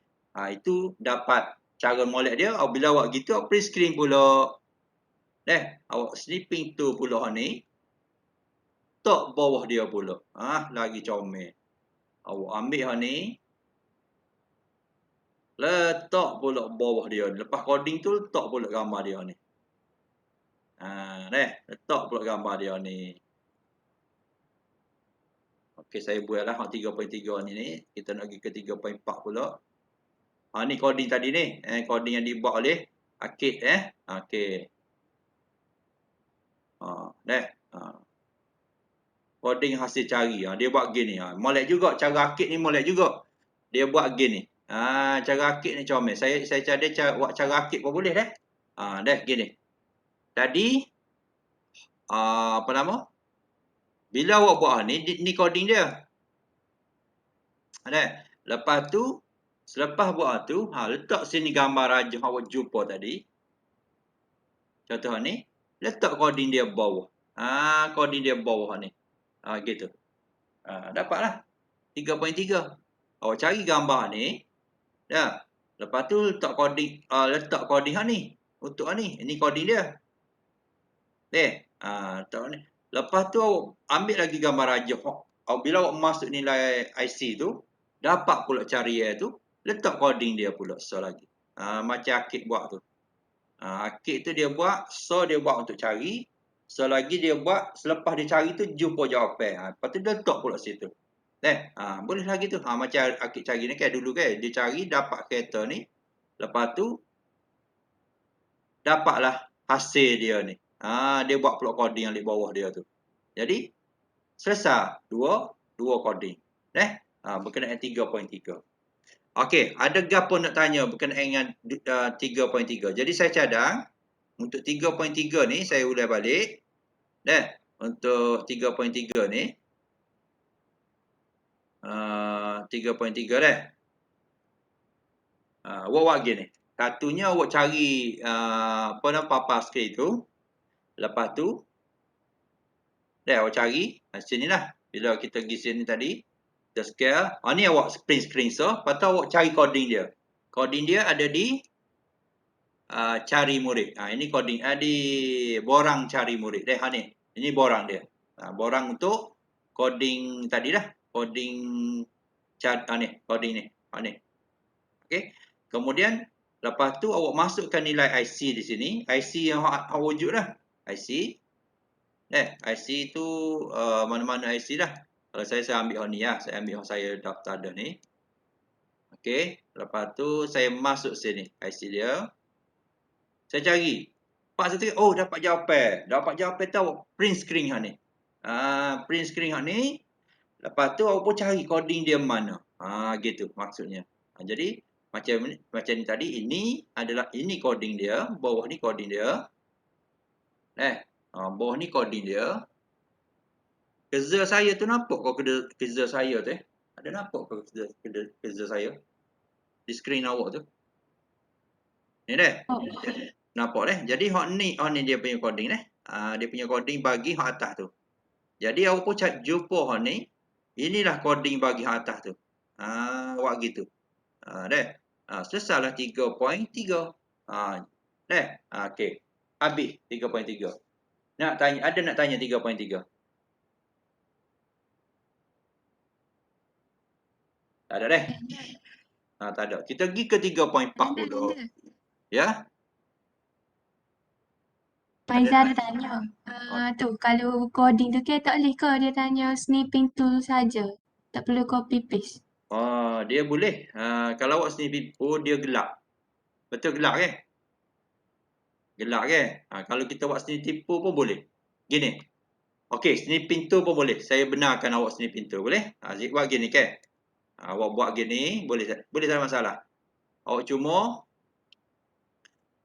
itu dapat cara molek dia. Bila awak gitu, awak print screen pula. Awak snipping tu pula ni. Tok bawah dia pula. Lagi comel. Awak ambil ni. Letak pula bawah dia. Lepas coding tu, letak pula gambar dia ni. Letak pula gambar dia ni. Okey, saya buatlah 3.3 ni. Kita nak pergi ke 3.4 pula. Ni coding tadi ni. Coding yang dibuat oleh Akid. Okey. Coding hasil cari. Dia buat gini. Molek juga. Cara Akid ni molek juga. Dia buat gini. Cara Akid ni comel. Saya buat cara Akid pun boleh dah. Gini. Tadi, apa nama? Bila awak buat ni coding dia. Lepas tu, selepas buat tu, letak sini gambar rajah awak jumpa tadi. Contoh ni, letak coding dia bawah. Coding dia bawah ni. Gitu. Dapatlah. 3.3. Awak cari gambar ni. Lepas tu letak coding ni. Untuk ni. Ini coding dia. Letak ni. Lepas tu awak ambil lagi gambar rajah. Bila awak masuk nilai IC tu, dapat pula cari tu, letak coding dia pula lagi. Macam Akid buat tu. Akid tu dia buat, dia buat untuk cari. Selagi dia buat, selepas dia cari tu, jumpa jawapan. Lepas tu dia letak pula situ. Boleh lagi tu. Macam Akid cari ni kan dulu kan. Dia cari, dapat kereta ni. Lepas tu, dapatlah hasil dia ni. Dia buat pula coding yang di bawah dia tu. Jadi, selesai. Dua coding. Berkenaan 3.3. Okey, ada gapo nak tanya berkenaan dengan 3.3. Jadi saya cadang untuk 3.3 ni saya ulang balik. Untuk 3.3 ni 3.3 dah. Awak buat gini. Satunya awak cari apa nama papas screen tu. Lepas tu awak cari sini lah. Bila kita pergi sini tadi, kita scale. Ni awak print screen lepas tu awak cari coding dia. Coding dia ada di cari murid. Ini coding di borang cari murid. Ni. Ini borang dia. Borang untuk coding tadi dah. Coding ni, coding ni. Ni. Okey. Kemudian lepas tu awak masukkan nilai IC di sini. IC yang awak wujud dah. IC. IC tu mana-mana IC dah. Kalau saya ambil ni ya. Saya ambil saya daftar dah ni. Okey. Lepas tu saya masuk sini. IC dia. Saya cari. Pak satu, dapat jawapan. Dapat jawapan tu awak print screen ni. Print screen ni. Lepas tu awak pun cari coding dia mana. Gitu maksudnya. Jadi macam ni tadi, ini coding dia, bawah ni coding dia. Bawah ni coding dia. Kerja saya tu nampak kau kerja saya tu Ada nampak kau kerja saya? Di skrin awak tu. Ni dah. Nampak dah. Jadi hak ni dia punya coding dah. Dia punya coding bagi hak atas tu. Jadi awak pun jumpa hak ni. Inilah coding bagi hak atas tu. Awak gitu. Dah. Selesailah 3.3. Dah. Okey. Habis 3.3. Nak tanya 3.3? Tak ada dah. Tak ada. Kita pergi ke 3.4 dulu. Ya. Faizal tanya. Tu kalau coding tu tak boleh ke dia tanya snipping tool saja. Tak perlu copy paste. Dia boleh. Kalau awak snipping, dia gelap. Betul gelap kan? Gelap kan? Kalau kita buat snipping pun boleh. Gini. Okey, snipping tool pun boleh. Saya benarkan awak snipping tool. Boleh? Zik buat gini kan? Awak buat gini, boleh tak ada masalah. Awak cuma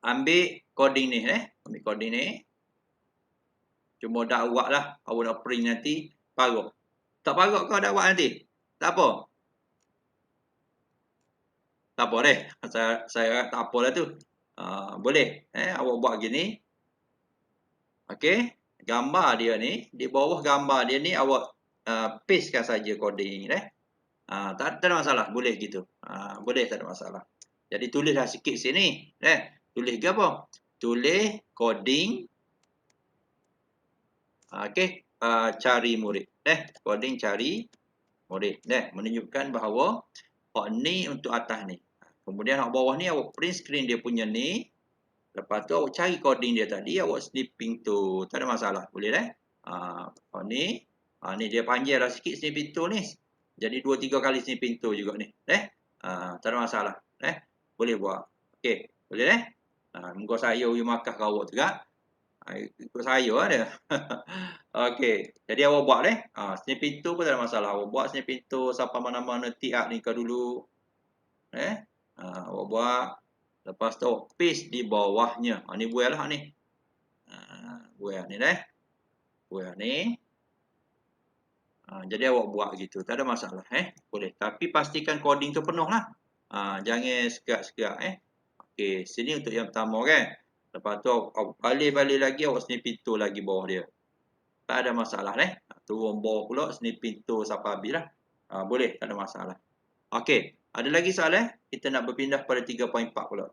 ambil coding ni. Ambil coding ni. Cuma dakwah lah. Awak nak print nanti, parut. Tak parut kau dakwah nanti? Tak apa. Tak apa deh. Saya tak apalah tu. Boleh. Awak buat gini. Okey. Gambar dia ni. Di bawah gambar dia ni awak pastekan saja coding ni. Tak ada masalah. Boleh gitu. Boleh, tak ada masalah. Jadi tulislah sikit sini. Tulis ke apa? Tulis coding. Okey. Cari murid. Coding cari murid. Menunjukkan bahawa ni untuk atas ni. Kemudian bawah ni awak print screen dia punya ni. Lepas tu awak cari coding dia tadi. Awak snipping tu. Tak ada masalah. Boleh ni. Ni dia panjang lah sikit snipping tu ni. Jadi 2-3 kali snipping tu juga ni. Tak ada masalah. Boleh buat. Okey. Boleh muka saya pergi makan ke awak juga. Ikut saya ada. Okey. Jadi awak buat snipping tu pun tak ada masalah. Awak buat snipping tu sampai mana-mana tiap ni ke dulu. Awak buat. Lepas tu awak paste di bawahnya. Ni buah lah ni. Buah ni Buah ni. Jadi awak buat gitu. Tak ada masalah. Boleh. Tapi pastikan coding tu penuh lah. Jangan sekat-sekat. Okey. Sini untuk yang pertama kan. Lepas tu awak balik lagi awak snipping tu lagi bawah dia. Tak ada masalah. Turun bawah pula snipping tu sampai habis lah. Boleh. Tak ada masalah. Okey. Ada lagi soalan? Kita nak berpindah pada 3.4 pula.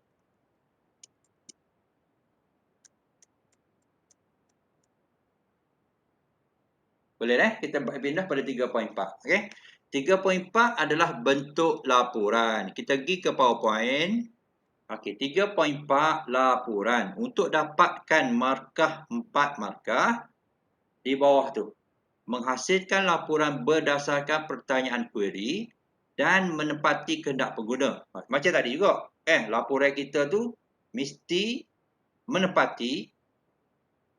Boleh kita berpindah pada 3.4. Okey. 3.4 adalah bentuk laporan. Kita pergi ke PowerPoint. Okey, 3.4 laporan. Untuk dapatkan markah 4 markah di bawah tu. Menghasilkan laporan berdasarkan pertanyaan query dan menepati kehendak pengguna. Macam tadi juga. Laporan kita tu mesti menepati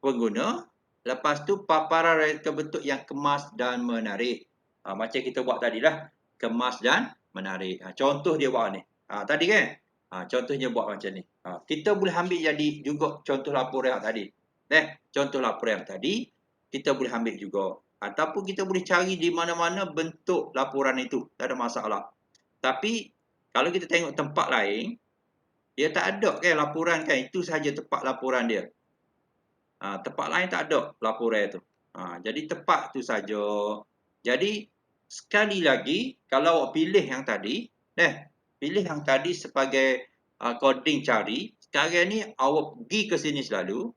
pengguna. Lepas tu paparan reka bentuk yang kemas dan menarik. Macam kita buat tadi lah. Kemas dan menarik. Contoh dia buat ni. Tadi kan? Contohnya buat macam ni. Kita boleh ambil jadi juga contoh laporan yang tadi. Contoh laporan yang tadi. Kita boleh ambil juga. Ataupun kita boleh cari di mana-mana bentuk laporan itu. Tak ada masalah. Tapi kalau kita tengok tempat lain. Dia tak ada kan laporan kan. Itu sahaja tempat laporan dia. Tempat lain tak ada laporan tu. Jadi tempat tu saja. Jadi sekali lagi kalau awak pilih yang tadi, pilih yang tadi sebagai coding cari. Sekarang ni awak pergi ke sini selalu.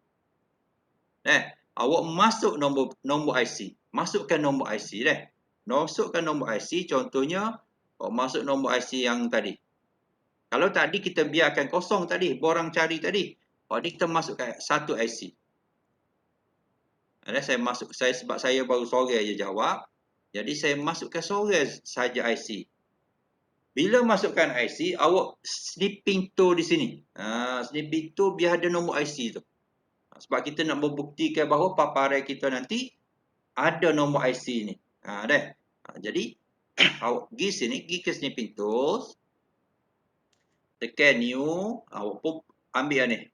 Awak masuk nombor IC. Masukkan nombor IC Masukkan nombor IC contohnya awak masuk nombor IC yang tadi. Kalau tadi kita biarkan kosong tadi, borang cari tadi. Ni kita masukkan satu IC. Sebab saya baru sore je jawab. Jadi saya masukkan sore saja IC. Bila masukkan IC, awak snipping tu di sini. Snipping tu biar ada nombor IC tu. Sebab kita nak membuktikan bahawa paparan kita nanti ada nombor IC ni. Jadi awak pergi sini, pergi ke snipping tools. Tekan new, awak pun ambil ni.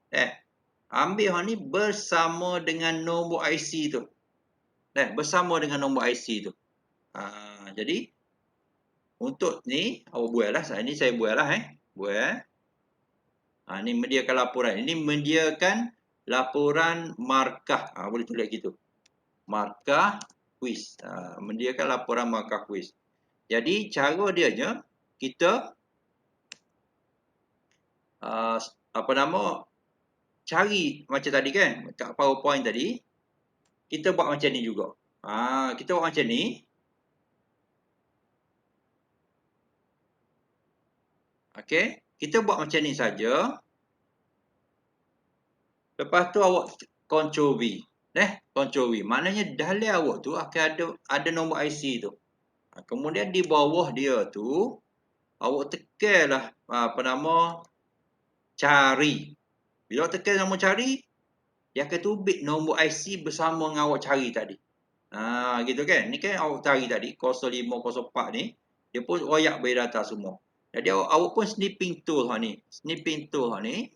Ambil ni bersama dengan nombor IC tu. Bersama dengan nombor IC tu. Jadi untuk ni awak buat lah. Ini saya buat lah. Buat. Ni mediakan laporan. Ini mediakan laporan markah. Boleh tulis gitu. Markah quiz. Mediakan laporan markah quiz. Jadi cara dia je kita cari macam tadi kan, kat PowerPoint tadi, kita buat macam ni juga. Kita buat macam ni. Okey, kita buat macam ni saja. Lepas tu awak Ctrl V. Ctrl V. Maknanya dalam awak tu akan ada nombor IC tu. Kemudian di bawah dia tu, awak tekanlah cari. Bila awak tekan nombor cari, dia akan tubik nombor IC bersama dengan awak cari tadi. Gitu kan. Ni kan awak cari tadi 0504 ni, dia pun royak bagi data semua. Jadi awak pun snipping tool ni. Snipping tool ni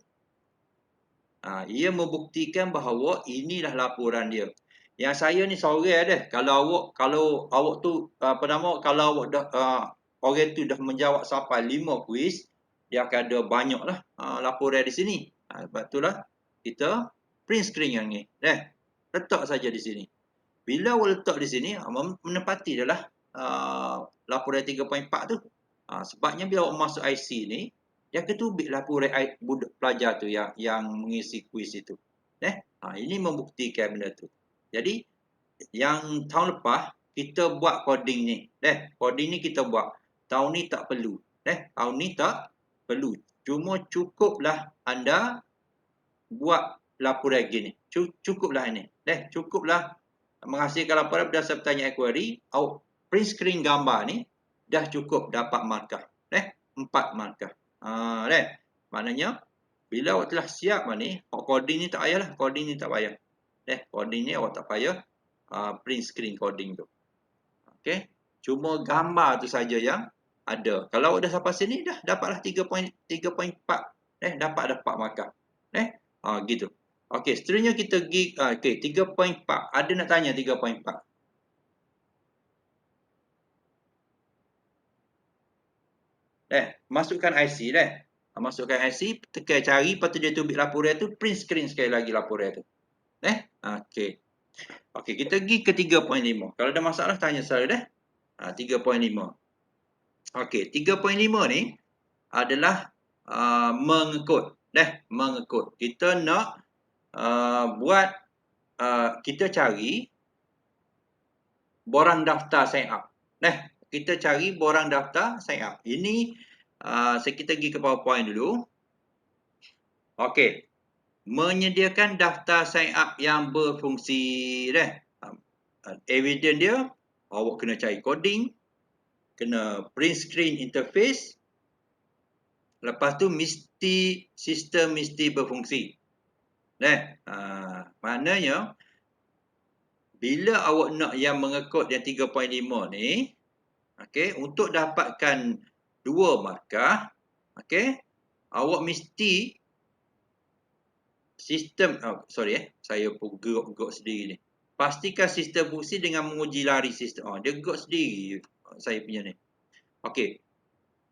ia membuktikan bahawa inilah laporan dia. Yang saya ni sorang dah. Kalau awak tu kalau awak dah orang tu dah menjawab sampai 5 kuis, dia akan ada banyaklah laporan di sini. Sebab itulah kita print screen yang ni. Letak saja di sini. Bila awak letak di sini, menepati adalah laporan 3.4 tu. Sebabnya bila awak masuk IC ni, dia akan tubik laporan budak pelajar tu yang mengisi kuis itu. Ini membuktikan benda tu. Jadi, yang tahun lepas, kita buat coding ni. Coding ni kita buat. Tahun ni tak perlu. Tahun ni tak perlu. Cuma cukuplah anda buat laporan gini. Cukuplah ini. Cukuplah menghasilkan laporan berdasar pertanyaan query. Awak print screen gambar ni dah cukup dapat markah. 4 markah. Maknanya bila awak telah siap ni, coding ni tak payahlah. Coding ni tak payah. Coding ni awak tak payah print screen coding tu. Okey. Cuma gambar tu saja yang ada. Kalau awak dah sampai sini dah dapatlah 3.4. Dapat markah. Gitu. Okey, seterusnya kita pergi 3.4. Ada nak tanya 3.4? Masukkan IC masukkan IC, tekan cari, lepas tu dia tubik laporan tu, print screen sekali lagi laporan tu. Okey. Okey, kita pergi ke 3.5. Kalau ada masalah tanya saya 3.5. Okey, 3.5 ni adalah mengekod. Mengekod. Kita nak buat kita cari borang daftar sign up. Kita cari borang daftar sign up. Ini kita pergi ke PowerPoint dulu. Okey. Menyediakan daftar sign up yang berfungsi. Evidence dia, awak kena cari coding, kena print screen interface. Lepas tu sistem mesti berfungsi. Maknanya bila awak nak yang mengekod yang 3.5 ni, okey, untuk dapatkan 2 markah, okey, awak mesti sistem saya pun gerak sendiri ni. Pastikan sistem fungsi dengan menguji lari sistem. Dia gerak sendiri saya punya ni. Okey.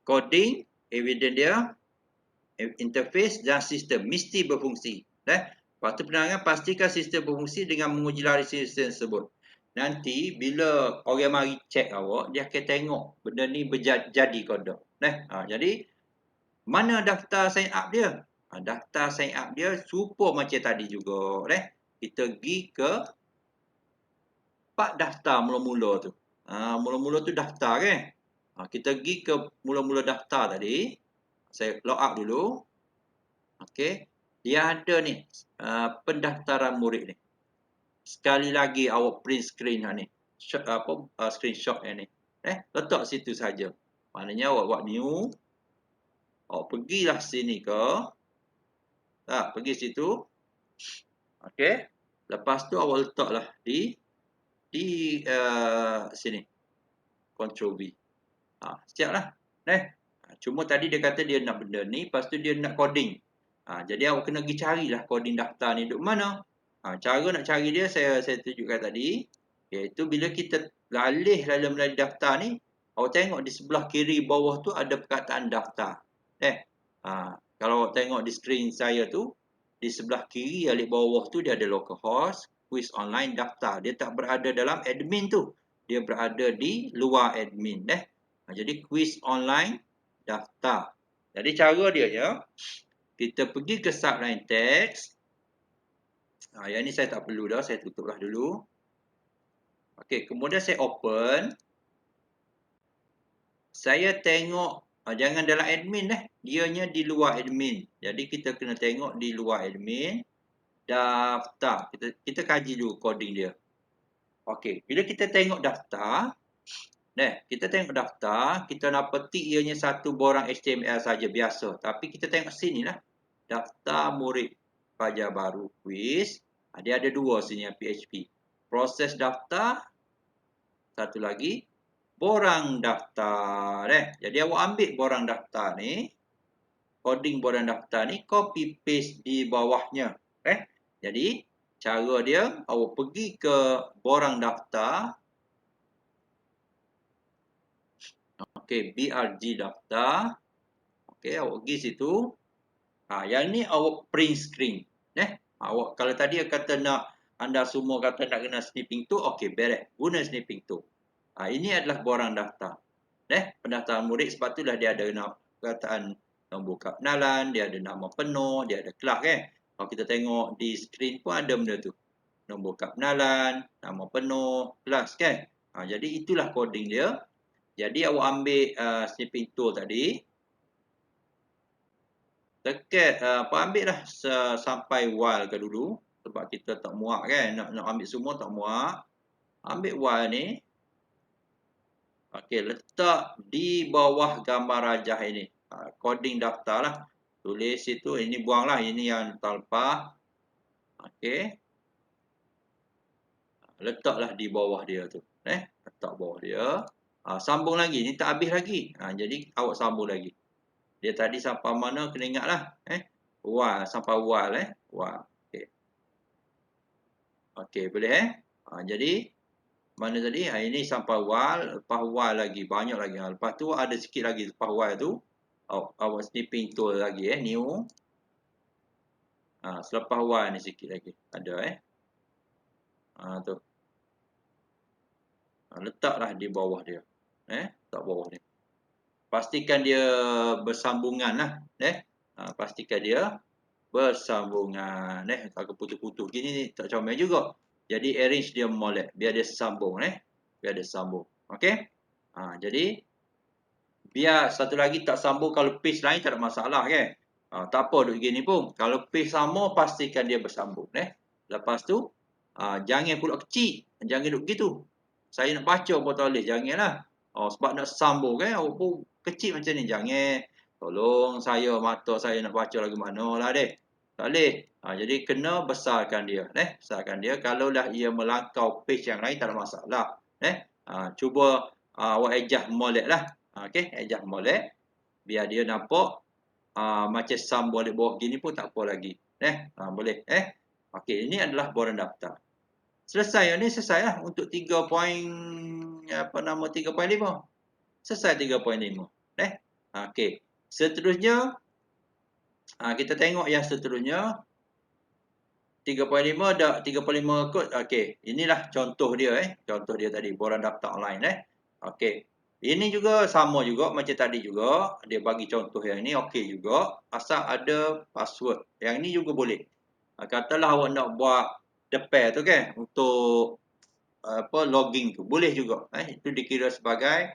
Coding, evidence dia, interface dan sistem mesti berfungsi. Lepas tu penerangan, pastikan sistem berfungsi dengan menguji lari sistem tersebut. Nanti bila orang mari check awak, dia akan tengok benda ni jadi ke tak. Jadi mana daftar sign up dia? Daftar sign up dia serupa macam tadi juga. Kita pergi ke part daftar mula-mula tu. Mula-mula tu daftar kan. Kita pergi ke mula-mula daftar tadi. Saya log out dulu. Okey. Dia ada ni pendaftaran murid ni. Sekali lagi awak print screen ni. Screenshot yang ni. Letak situ saja. Maknanya awak buat new. Awak pergilah sini ke. Pergi situ. Okey. Lepas tu awak letaklah di sini. Ctrl V. Siaplah. Cuma tadi dia kata dia nak benda ni. Lepas tu dia nak coding. Jadi awak kena pergi carilah coding daftar ni duduk mana. Cara nak cari dia saya tunjukkan tadi. Iaitu bila kita lalih dalam daftar ni. Awak tengok di sebelah kiri bawah tu ada perkataan daftar. Kalau awak tengok di skrin saya tu. Di sebelah kiri alik bawah tu dia ada localhost. Quiz online daftar. Dia tak berada dalam admin tu. Dia berada di luar admin. Jadi quiz online daftar. Jadi cara dia ya. Kita pergi ke subline text. Yang ni saya tak perlu dah. Saya tutuplah dulu. Okey, kemudian saya open. Saya tengok. Jangan dalam admin Dianya di luar admin. Jadi kita kena tengok di luar admin. Daftar. Kita kaji dulu coding dia. Okey, bila kita tengok daftar. Kita tengok daftar. Kita nak petik ianya satu borang HTML saja biasa. Tapi kita tengok sini lah. Daftar murid pelajar baru quiz. Dia ada 2 sini yang PHP. Proses daftar Satu lagi borang daftar. Jadi awak ambil borang daftar ni, coding borang daftar ni, copy paste di bawahnya. Jadi cara dia, awak pergi ke borang daftar. Okey, BRG daftar. Okey, awak pergi situ. Yang ni awak print screen. Awak kalau tadi kata nak, anda semua kata nak guna snipping tool, okey, beres. Guna snipping tool. Ini adalah borang daftar. Pendaftaran murid, sebab itulah dia ada perkataan nombor kenalan, dia ada nama penuh, dia ada kelas kan. Kalau kita tengok di skrin pun ada benda tu. Nombor kenalan, nama penuh, kelas kan. Jadi itulah coding dia. Jadi awak ambil snipping tool tadi. Tekan, ambil lah sampai while ke dulu. Sebab kita tak muak kan. Nak ambil semua tak muak. Ambil while ni. Okey, letak di bawah gambar rajah ini. Coding daftar lah. Tulis situ. Ini buanglah. Ini yang terlepas. Okey. Letaklah di bawah dia tu. Letak bawah dia. Sambung lagi. Ni tak habis lagi. Jadi awak sambung lagi. Dia tadi sampai mana kena ingat lah. While. Sampai while. While. Okey. Okey, boleh jadi mana tadi? Ini sampai while. Lepas while lagi. Banyak lagi. Lepas tu ada sikit lagi. Lepas while tu. Awak snipping tool lagi. New. Selepas while ni sikit lagi. Ada tu. Letaklah di bawah dia. Letak bawah dia. Pastikan dia bersambungan lah. Pastikan dia bersambungan. Kalau putus-putus gini tak comel juga. Jadi arrange dia molek. Biar dia sambung. Biar dia sambung. Okey. Jadi biar satu lagi tak sambung, kalau page lain tak ada masalah kan. Tak apa duduk gini pun. Kalau page sama, pastikan dia bersambung. Lepas tu, jangan pula kecil. Jangan duduk gitu. Saya nak baca pun tak boleh. Janganlah. Sebab nak sambung kan. Awak pun kecil macam ni. Jangan. Tolong saya, mata saya nak baca lagi mana lah deh. Tak boleh. Jadi kena besarkan dia. Besarkan dia. Kalau dah ia melangkau page yang lain, tak ada masalah. Cuba awak adjust molek lah. Okey, adjust molek. Biar dia nampak macam sum boleh bawah gini pun tak apa lagi. Boleh. Okey, ini adalah borang daftar. Selesai. Ini selesai lah untuk 3.5. Selesai 3.5. Okey. Seterusnya, kita tengok yang seterusnya. 3.5 dah 3.5 kot. Okey, inilah contoh dia Contoh dia tadi borang daftar online Okey. Ini juga sama juga macam tadi juga. Dia bagi contoh yang ni okey juga, asal ada password. Yang ni juga boleh. Katalah awak nak buat depan tu kan untuk login tu. Boleh juga. Itu dikira sebagai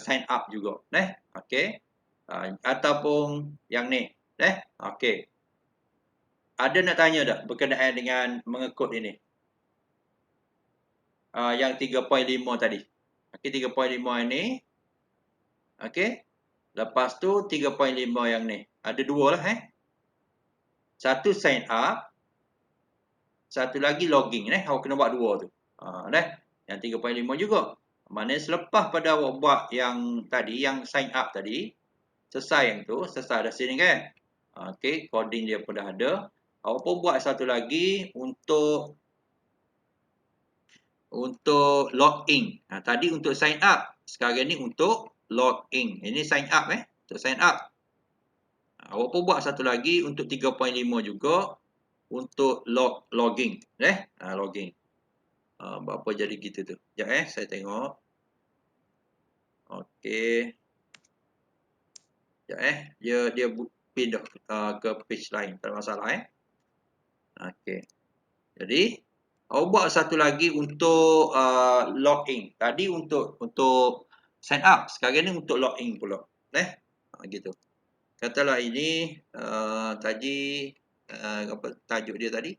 sign up juga. Okey. Ataupun yang ni. Okey. Ada nak tanya tak berkenaan dengan mengekod ini? Yang 3.5 tadi. Okey, 3.5 ini. Okey. Lepas tu 3.5 yang ni. Ada dua lah Satu sign up. Satu lagi login. Awak kena buat dua tu. Yang 3.5 juga. Maknanya selepas pada awak buat yang tadi, yang sign up tadi. Selesai yang tu. Selesai dah sini kan. Okey, coding dia pun dah ada. Awak pun buat satu lagi untuk login. Tadi untuk sign up. Sekarang ni untuk login. Ini sign up untuk sign up. Awak pun buat satu lagi untuk 3.5 juga untuk login. Login. Berapa jadi gitu tu. Sekejap saya tengok. Okey. Sekejap dia pindah ke page lain. Tak ada masalah Okey. Jadi awak buat satu lagi untuk login. Tadi untuk sign up. Sekarang ni untuk login pula. Gitu. Katalah ini tadi apa tajuk dia tadi?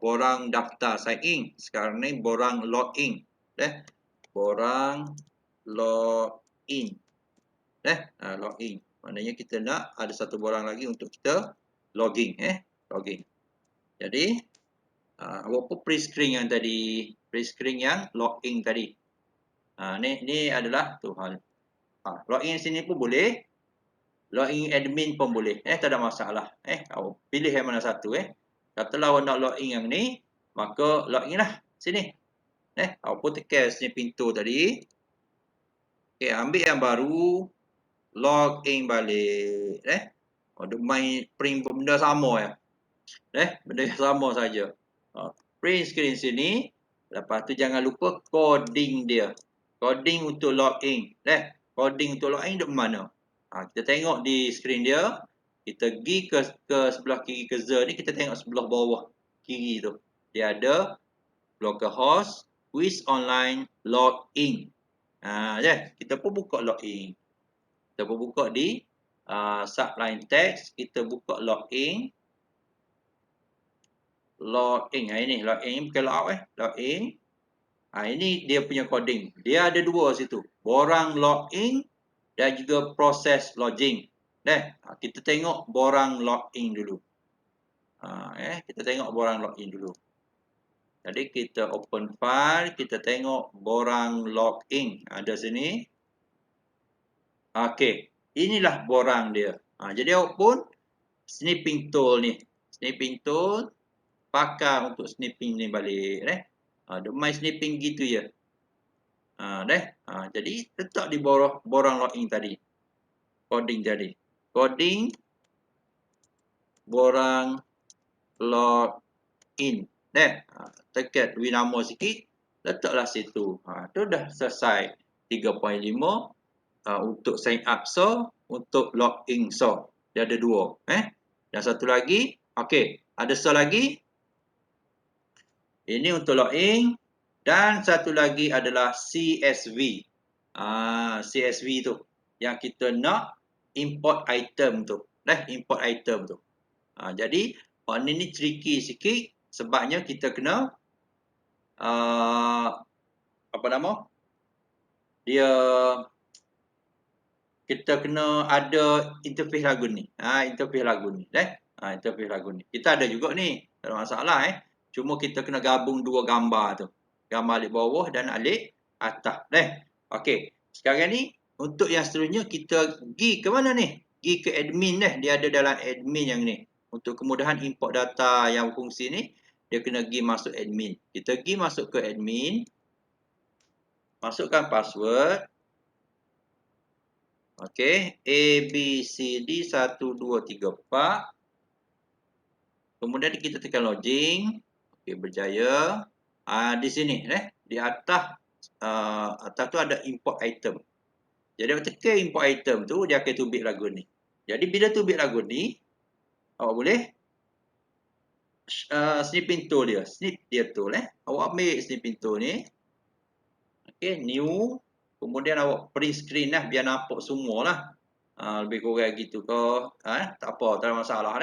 Borang daftar sign in. Sekarang ni borang login. Borang login. Login. Maknanya kita nak ada satu borang lagi untuk kita login. Login. Jadi Awak pun pre-screen yang tadi. Pre-screen yang login tadi. Ni adalah tu hal. Login sini pun boleh. Login admin pun boleh. Tak ada masalah. Awak pilih yang mana satu. Katalah awak nak login yang ni, maka login lah sini. Awak pun tekan sini pintu tadi. Okey, ambil yang baru, login balik. Ada main print benda sama ya. Benda yang sama saja. Print screen sini. Lepas tu jangan lupa coding dia. Coding untuk login. Coding untuk login di mana? Kita tengok di screen dia. Kita pergi ke sebelah kiri cursor ni. Kita tengok sebelah bawah kiri tu. Dia ada localhost, quiz online, login. Kita pun buka login. Kita pun buka di subline text. Kita buka login. Ini login bukan logout login. Ini dia punya coding. Dia ada dua situ. Borang login dan juga proses login. Kita tengok borang login dulu. Kita tengok borang login dulu. Jadi kita open file, kita tengok borang login. Ada sini. Okey, inilah borang dia. Jadi awak pun snipping tool ni. Snipping tool pakai untuk snipping ni balik. My snipping gitu ya. Jadi letak di bawah borang login tadi. Coding tadi. Coding borang login. Tekan winama sikit. Letaklah situ. Tu dah selesai. 3.5 untuk sign up untuk login Dia ada dua. Dan satu lagi. Okey. Ada lagi. Ini untuk login. Dan satu lagi adalah CSV. CSV tu. Yang kita nak import item tu. Import item tu. Jadi, ni tricky sikit. Sebabnya kita kena kita kena ada interface lagu ni. Interface lagu ni. Interface lagu ni. Kita ada juga ni. Tak ada masalah. Cuma kita kena gabung dua gambar tu. Gambar alik bawah dan alik atas. Okey. Sekarang ni, untuk yang seterusnya, kita pergi ke mana ni? Pergi ke admin. Dia ada dalam admin yang ni. Untuk kemudahan import data yang fungsi ni, dia kena pergi masuk admin. Kita pergi masuk ke admin. Masukkan password. Okey. ABCD 1, 2, 3, 4. Kemudian kita tekan login. Okey, berjaya. Di sini. Di atas. Atas tu ada import item. Jadi, awak tekan import item tu, dia akan tubik lagu ni. Jadi, bila tubik lagu ni, awak boleh snipping tool dia. Snip dia tool. Awak ambil snipping tool ni. Okey, new. Kemudian awak print screen lah. Biar nampak semua lah. Lebih kurang gitu ke. Tak apa. Tak ada masalah.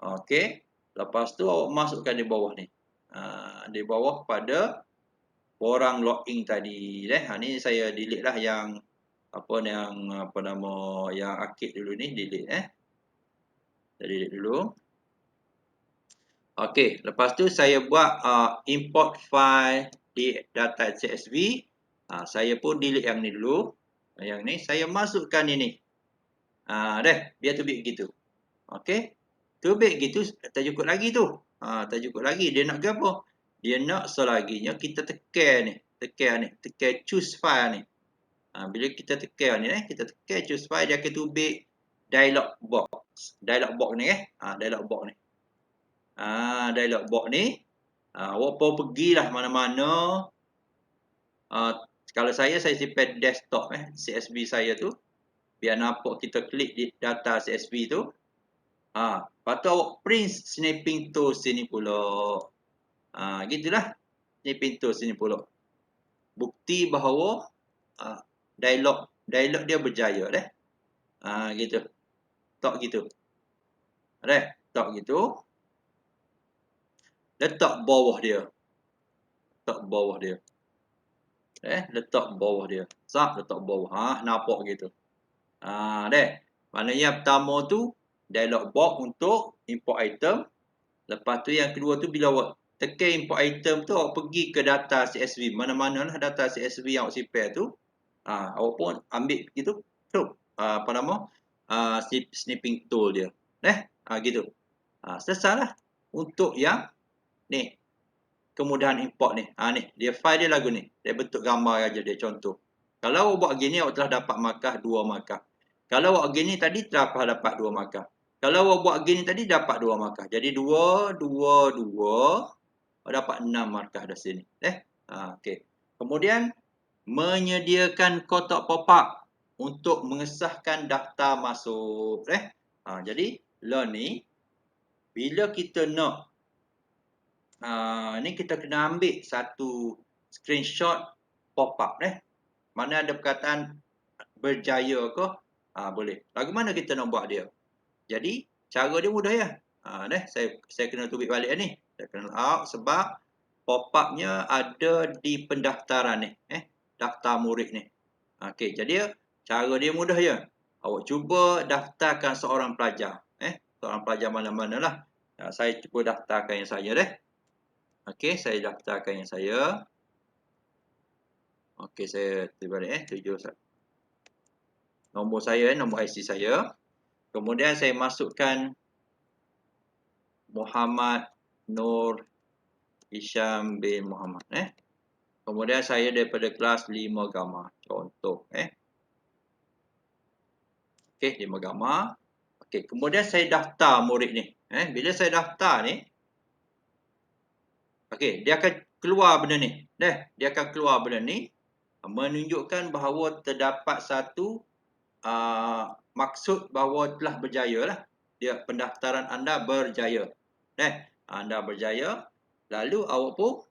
Okey. Lepas tu awak masukkan di bawah ni. Di bawah pada borang login tadi. Ni saya delete lah yang yang arcade dulu ni. Delete. Saya delete dulu. Okey. Lepas tu saya buat import file di data CSV. Saya pun delete yang ni dulu. Yang ni saya masukkan ini. Biar tubik gitu. Okey. Tubik gitu tak cukup lagi tu. Tak cukup lagi. Dia nak ke apa? Dia nak selaginya kita tekan ni. Tekan choose file ni. Bila kita tekan ni, kita tekan choose file, dia akan tubik dialog box. Dialog box ni dialog box ni. Dialog box ni. Awak pun pergilah mana-mana. Kalau saya simpan desktop CSV saya tu. Biar nampak kita klik di data CSV tu. Lepas tu awak print snipping tool sini pula. Gitulah. Snipping tool sini pula. Bukti bahawa dialog dia berjaya gitu. Tak gitu. Tak gitu. Letak bawah dia. Letak bawah dia. Letak bawah dia. Letak bawah. Nampak gitu. Maknanya yang pertama tu dialog box untuk import item. Lepas tu yang kedua tu bila awak tekan import item tu, awak pergi ke data CSV. Mana-mana lah data CSV yang awak simpan tu. Awak pun ambil gitu. Apa nama? Snipping tool dia. Gitu. Selesai lah. Untuk yang ni. Kemudahan import ni. Ni. Dia file dia lagu ni. Dia bentuk gambar aja dia contoh. Kalau awak buat gini, awak telah dapat markah 2 markah. Kalau awak gini tadi, telah dapat 2 markah. Kalau awak buat gini tadi, dapat 2 markah. Jadi 2, 2, 2. Dapat 6 markah dah sini. Okey. Kemudian menyediakan kotak pop-up untuk mengesahkan daftar masuk. Jadi learn ni bila kita nak ni kita kena ambil satu screenshot pop-up. Mana ada perkataan berjaya ke? Boleh. Lagu mana kita nak buat dia? Jadi cara dia mudah ya. Saya kena tubik balik ni. Saya kena out sebab pop-up-nya ada di pendaftaran ni. Daftar murid ni. Okey, jadi cara dia mudah ya. Awak cuba daftarkan seorang pelajar. Seorang pelajar mana-mana lah. Saya cuba daftarkan yang saya Okey, saya daftarkan yang saya. Okey, saya tubik balik 71. Nombor saya, nombor IC saya. Kemudian saya masukkan Muhammad Nur Hisham bin Muhammad. Kemudian saya daripada kelas 5 gamma. Contoh. Okey, 5 gamma. Okey, kemudian saya daftar murid ni. Bila saya daftar ni, okey, dia akan keluar benda ni. Dia akan keluar benda ni menunjukkan bahawa terdapat satu maksud bahawa telah berjaya lah. Dia pendaftaran anda berjaya. Anda berjaya. Lalu awak pun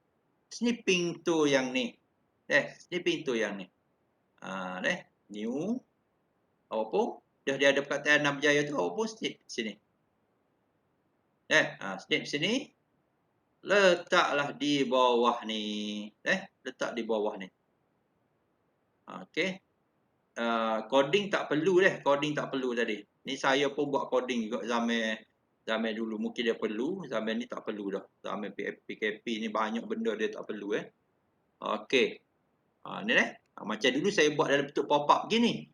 snipping tu yang ni. Snipping tu yang ni. New. Awak pun dah dia ada perkataan anda berjaya tu, awak pun snip sini. Snip sini. Letaklah di bawah ni. Letak di bawah ni. Okey. Coding tak perlu Coding tak perlu tadi. Ni saya pun buat coding juga zaman dulu. Mungkin dia perlu. Zaman ni tak perlu dah. Zaman PKP ni banyak benda dia tak perlu Okey. Ni macam dulu saya buat dalam bentuk pop-up gini.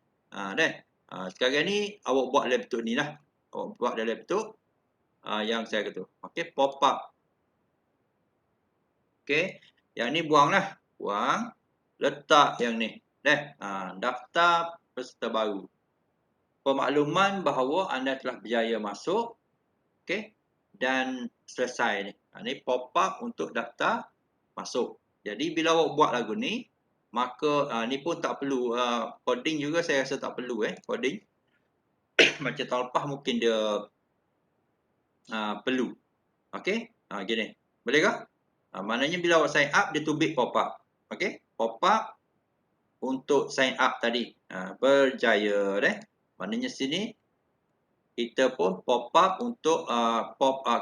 Sekarang ni awak buat dalam bentuk ni lah. Awak buat dalam bentuk yang saya kata. Okey, pop-up. Okey. Yang ni buanglah. Buang. Letak yang ni. Daftar peserta baru. Pemakluman bahawa anda telah berjaya masuk. Okey. Dan selesai ni. Ni pop-up untuk daftar masuk. Jadi bila awak buat lagu ni, maka ni pun tak perlu. Coding juga saya rasa tak perlu coding. Macam tahun lepas mungkin dia perlu. Okey. Gini. Boleh ke? Maknanya bila awak sign up, dia tubik pop-up. Okey. Pop-up untuk sign up tadi. Berjaya Maknanya sini kita pun pop-up untuk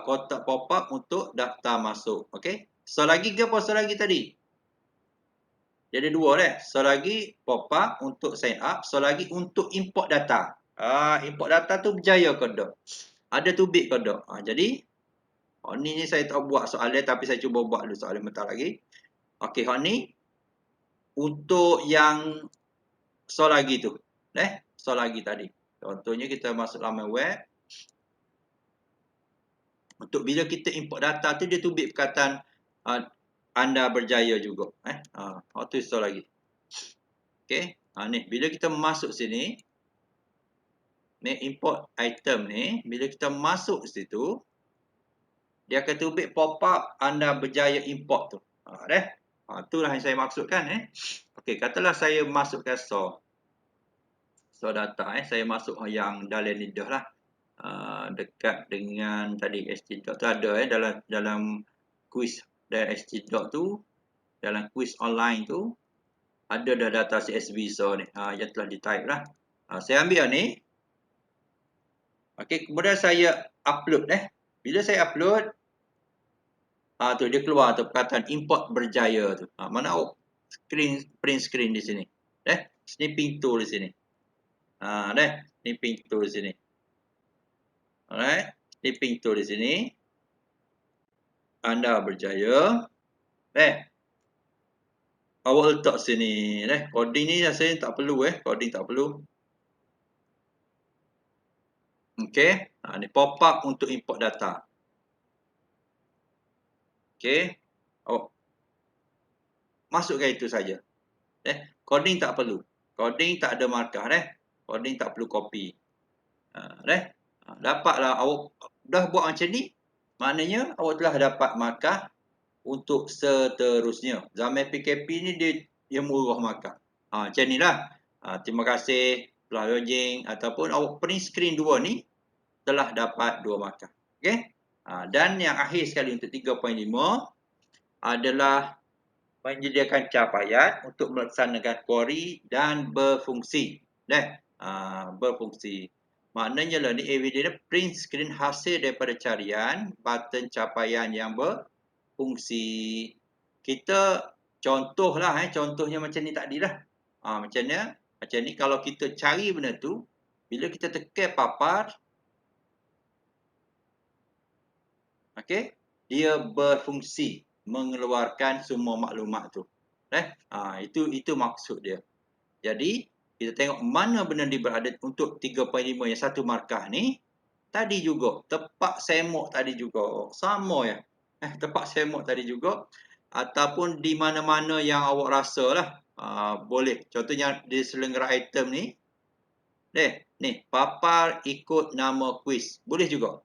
kotak pop-up untuk daftar masuk. Okey. So lagi ke apa so lagi tadi? Dia ada dua So lagi pop-up untuk sign up, so lagi untuk import data. Import data tu berjaya ke tak? Ada tubik ke tak? Jadi ni saya tak buat soalan tapi saya cuba buat dulu soalan bentar lagi. Okey, ni untuk yang so lagi tu. So lagi tadi. Contohnya kita masuk laman web. Untuk bila kita import data tu dia tubik perkataan anda berjaya juga. Tu so lagi. Okey. Ni bila kita masuk sini, ni import item ni, bila kita masuk situ, dia akan tubik pop-up anda berjaya import tu. Itulah yang saya maksudkan Okey, katalah saya masukkan so data saya masuk yang dalam lidah lah. Dekat dengan tadi ST.doc tu ada dalam kuis dan ST.doc tu, dalam kuis online tu ada dah data CSV so ni yang telah di-type lah. Saya ambil ni. Okey, kemudian saya upload Bila saya upload tu dia keluar tu perkataan import berjaya tu. Mana print screen di sini. Snipping tool di sini. Snipping tool di sini. Alright, snipping tool di sini. anda berjaya. Awak letak sini. Coding ni rasanya tak perlu. Coding tak perlu. Okey. Ni pop up untuk import data. Okey. Awak masukkan itu saja. Coding tak perlu. Coding tak ada markah. Coding tak perlu copy. Dapatlah awak dah buat macam ni. Maknanya awak telah dapat markah untuk seterusnya. Zaman PKP ni dia murah markah. Macam ni lah. Terima kasih telah login ataupun awak print screen dua ni telah dapat 2 markah. Okey. Dan yang akhir sekali untuk 3.5 adalah menyediakan capaian untuk melaksanakan query dan berfungsi. Berfungsi. Maknanya lah ni evidence print screen hasil daripada carian button capaian yang berfungsi. Kita contohlah, contohnya macam ni tadi lah. Macam ni kalau kita cari benda tu, bila kita tekan papar, okey, dia berfungsi mengeluarkan semua maklumat tu. Itu maksud dia. Jadi kita tengok mana benda dia berada untuk 3.5 yang satu markah ni. Tadi juga tepat semok tadi juga sama ya. Tepat semok tadi juga ataupun di mana-mana yang awak rasalah boleh. Contohnya di selenggara item ni. Ni papar ikut nama kuis. Boleh juga.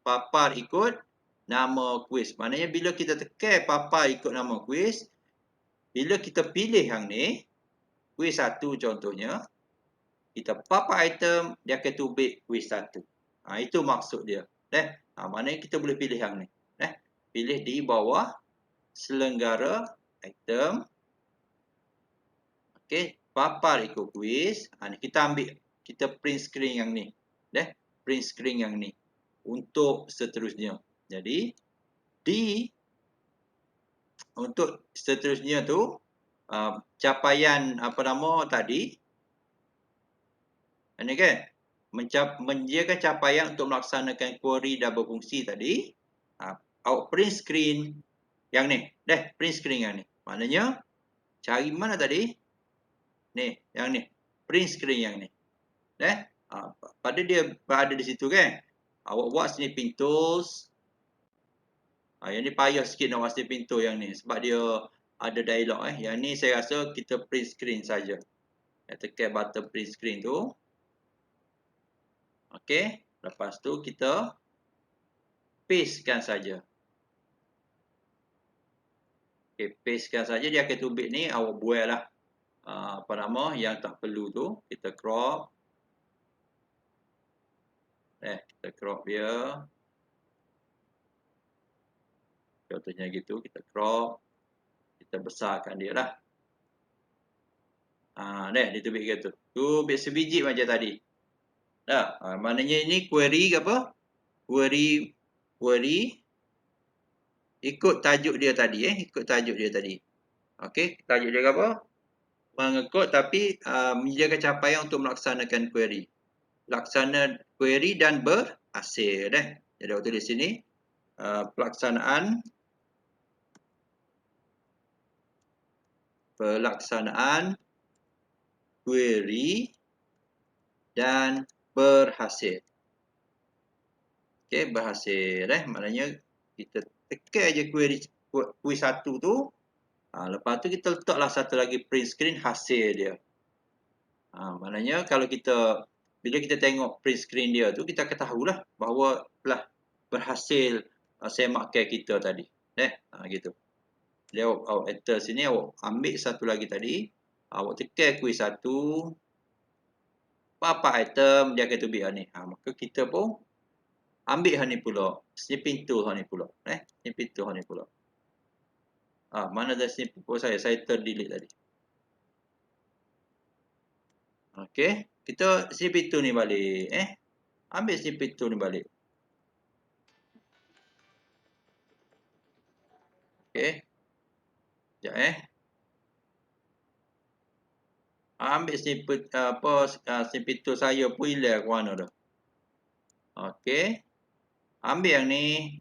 Papar ikut nama kuis. Maknanya bila kita tekan papar ikut nama kuis, bila kita pilih yang ni, kuis 1 contohnya, kita papar item, dia akan tubik kuis 1. Itu maksud dia. Maknanya kita boleh pilih yang ni. Pilih di bawah selenggara item. Okey, papar ikut kuis. Kita ambil, kita print screen yang ni. Print screen yang ni. Untuk seterusnya. Jadi, untuk seterusnya tu, capaian apa nama tadi, ini kan, menyediakan capaian untuk melaksanakan query dan berfungsi tadi, awak print screen yang ni. Print screen yang ni. Maknanya, cari mana tadi? Ni, yang ni. Print screen yang ni. Pada dia berada di situ kan. Awak buat snipping tools. Yang ni payah sikit nak buat snipping tool yang ni. Sebab dia ada dialog. Yang ni saya rasa kita print screen saja. Tekan button print screen tu. Okey. Lepas tu kita pastekan saja. Okey, pastekan saja. Dia akan tubik ni. Awak buat lah. Apa nama yang tak perlu tu. Kita crop. Kita crop dia. Contohnya gitu. Kita crop. Kita besarkan dia lah. Dia tubik gitu. Tubik sebiji macam tadi. Maknanya ini query ke apa? Query ikut tajuk dia tadi. Ikut tajuk dia tadi. Okey, tajuk dia apa? Mengikut tapi menyediakan capaian untuk melaksanakan query. Laksana query dan berhasil. Jadi waktu di sini pelaksanaan query dan berhasil. Okey, berhasil. Maknanya kita tekan je query kuis 1 tu. Lepas tu kita letaklah satu lagi print screen hasil dia. Maknanya kalau bila kita tengok print screen dia tu, kita akan tahulah bahawa telah berhasil semakkan kita tadi. Gitu. Jadi awak enter sini, awak ambil satu lagi tadi. Awak tekan kuis 1. Apa item dia akan tubik ni. Maka kita pun ambil ni pula. Snipping tool ni pula. Snipping tool ni pula. Mana dah snipping tool saya? Saya terdelete tadi. Okey. Kita snipping tool ni balik. Ambil snipping tool ni balik. Okey. Sekejap ambil snipping tool saya pun hilang ke mana dah. Okey. Ambil yang ni.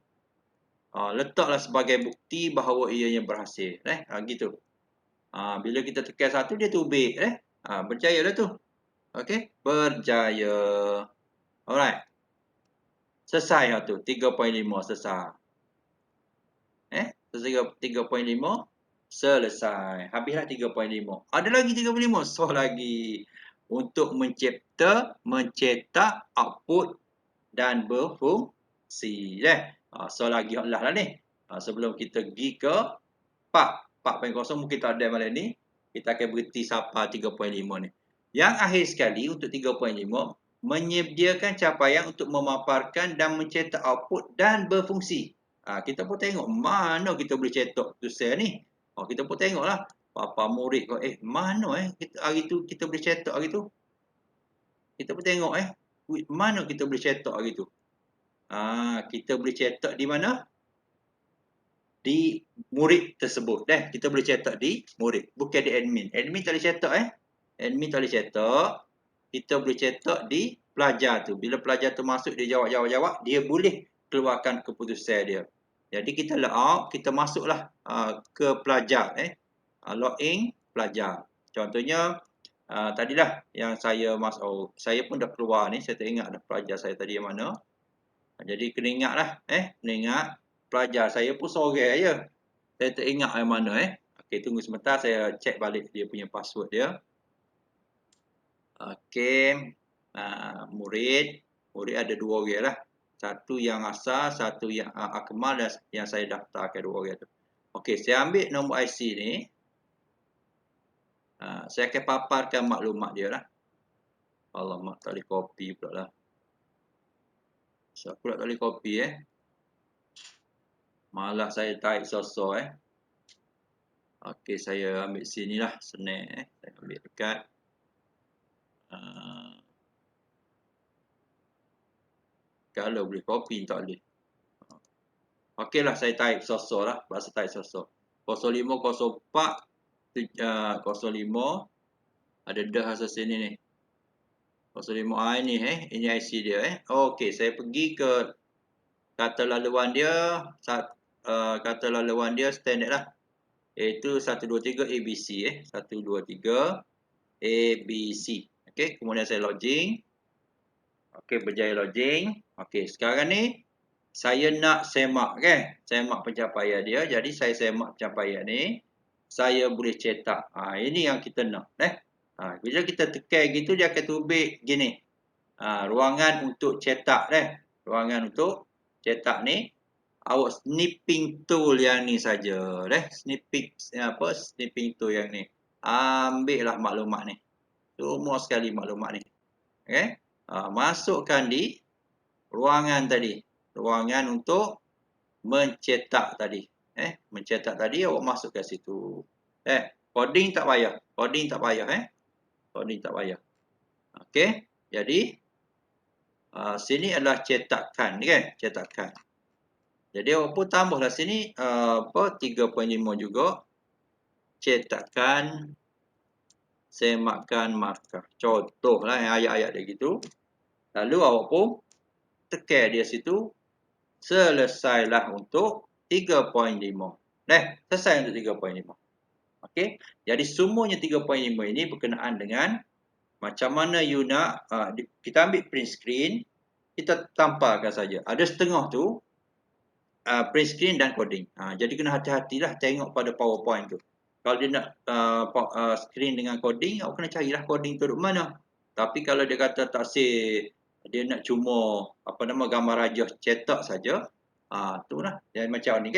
letaklah sebagai bukti bahawa ianya berhasil. Gitu. Bila kita tekan 1 dia tubik. Berjaya dah tu. Okey, berjaya. Alright. Selesai lah tu. 3.5 selesai. Selesai 3.5 selesai. Habislah 3.5. Ada lagi 3.5. So lagi. Untuk mencetak output dan berfungsi. So lagi lah ni. Sebelum kita pergi ke part 4.0 mungkin tak ada malam ni. Kita akan berhenti sampai 3.5 ni. Yang akhir sekali untuk 3.5 menyediakan capaian untuk memaparkan dan mencetak output dan berfungsi. Kita pun tengok mana kita boleh cetak tu sel ni. Kita pun tengoklah. Papa murid kau, mana hari tu kita boleh cetak hari tu. Kita pun tengok mana kita boleh cetak hari tu. Kita boleh cetak di mana? Di murid tersebut. Kita boleh cetak di murid. Bukan di admin. Admin tak boleh cetak. Admin tak boleh cetak. Kita boleh cetak di pelajar tu. Bila pelajar tu masuk, dia jawab, dia boleh keluarkan keputusan dia. Jadi kita logout, kita masuklah ke pelajar. Login pelajar. Contohnya, tadilah yang saya masuk. Saya pun dah keluar ni. Saya tak ingat dah pelajar saya tadi yang mana. Jadi kena ingatlah. Kena ingat. Pelajar saya pun seorang je. Saya tak ingat yang mana. Okey, tunggu sebentar. Saya cek balik dia punya password dia. Okey. Murid. Murid ada 2 orang lah. Satu yang asal, satu yang Akmal dan yang saya daftarkan 2 orang tu. Okey, saya ambil nombor IC ni. Saya akan paparkan maklumat dia lah. Alamak, tak boleh copy pula lah. So, aku tak boleh copy Malah saya type sosok Okey, saya ambil sini lah. Senang Saya ambil dekat. Kalau boleh copy, tak boleh. Okey lah, saya type sosok lah. Bahasa type sosok. 0504 05. Ada dah asal sini ni. 05 ini ini IC dia Okey, saya pergi ke kata laluan dia. Kata laluan dia standard lah. Iaitu 123 ABC 123 ABC. Okey, kemudian saya login. Okey, berjaya login. Okey, sekarang ni saya nak semak semak pencapaian dia. Jadi saya semak pencapaian ni. Saya boleh cetak. Ini yang kita nak bila kita tekan gitu dia akan tubik gini. Ruangan untuk cetak Ruangan untuk cetak ni. Awak snipping tool yang ni saja snipping tool yang ni. Ambillah maklumat ni. Semua sekali maklumat ni. Masukkan di ruangan tadi. Ruangan untuk mencetak tadi. Mencetak tadi awak masukkan situ. Coding tak payah. Coding tak payah Coding tak payah. Okey. Jadi sini adalah cetakan cetakan. Jadi awak pun tambahlah sini 3.5 juga. Cetakan semakan markah. Contohlah ayat-ayat dia gitu. Lalu awak pun tekan dia situ. Selesailah untuk 3.5. Selesai untuk 3.5. Okey. Jadi semuanya 3.5 ini berkenaan dengan macam mana you nak kita ambil print screen, kita tampalkan saja. Ada setengah tu print screen dan coding. Jadi kena hati-hatilah tengok pada PowerPoint tu. Kalau dia nak screen dengan coding, awak kena carilah coding tu duduk mana. Tapi kalau dia kata tak say, dia nak cuma gambar rajah cetak saja, tu lah. Dia macam ni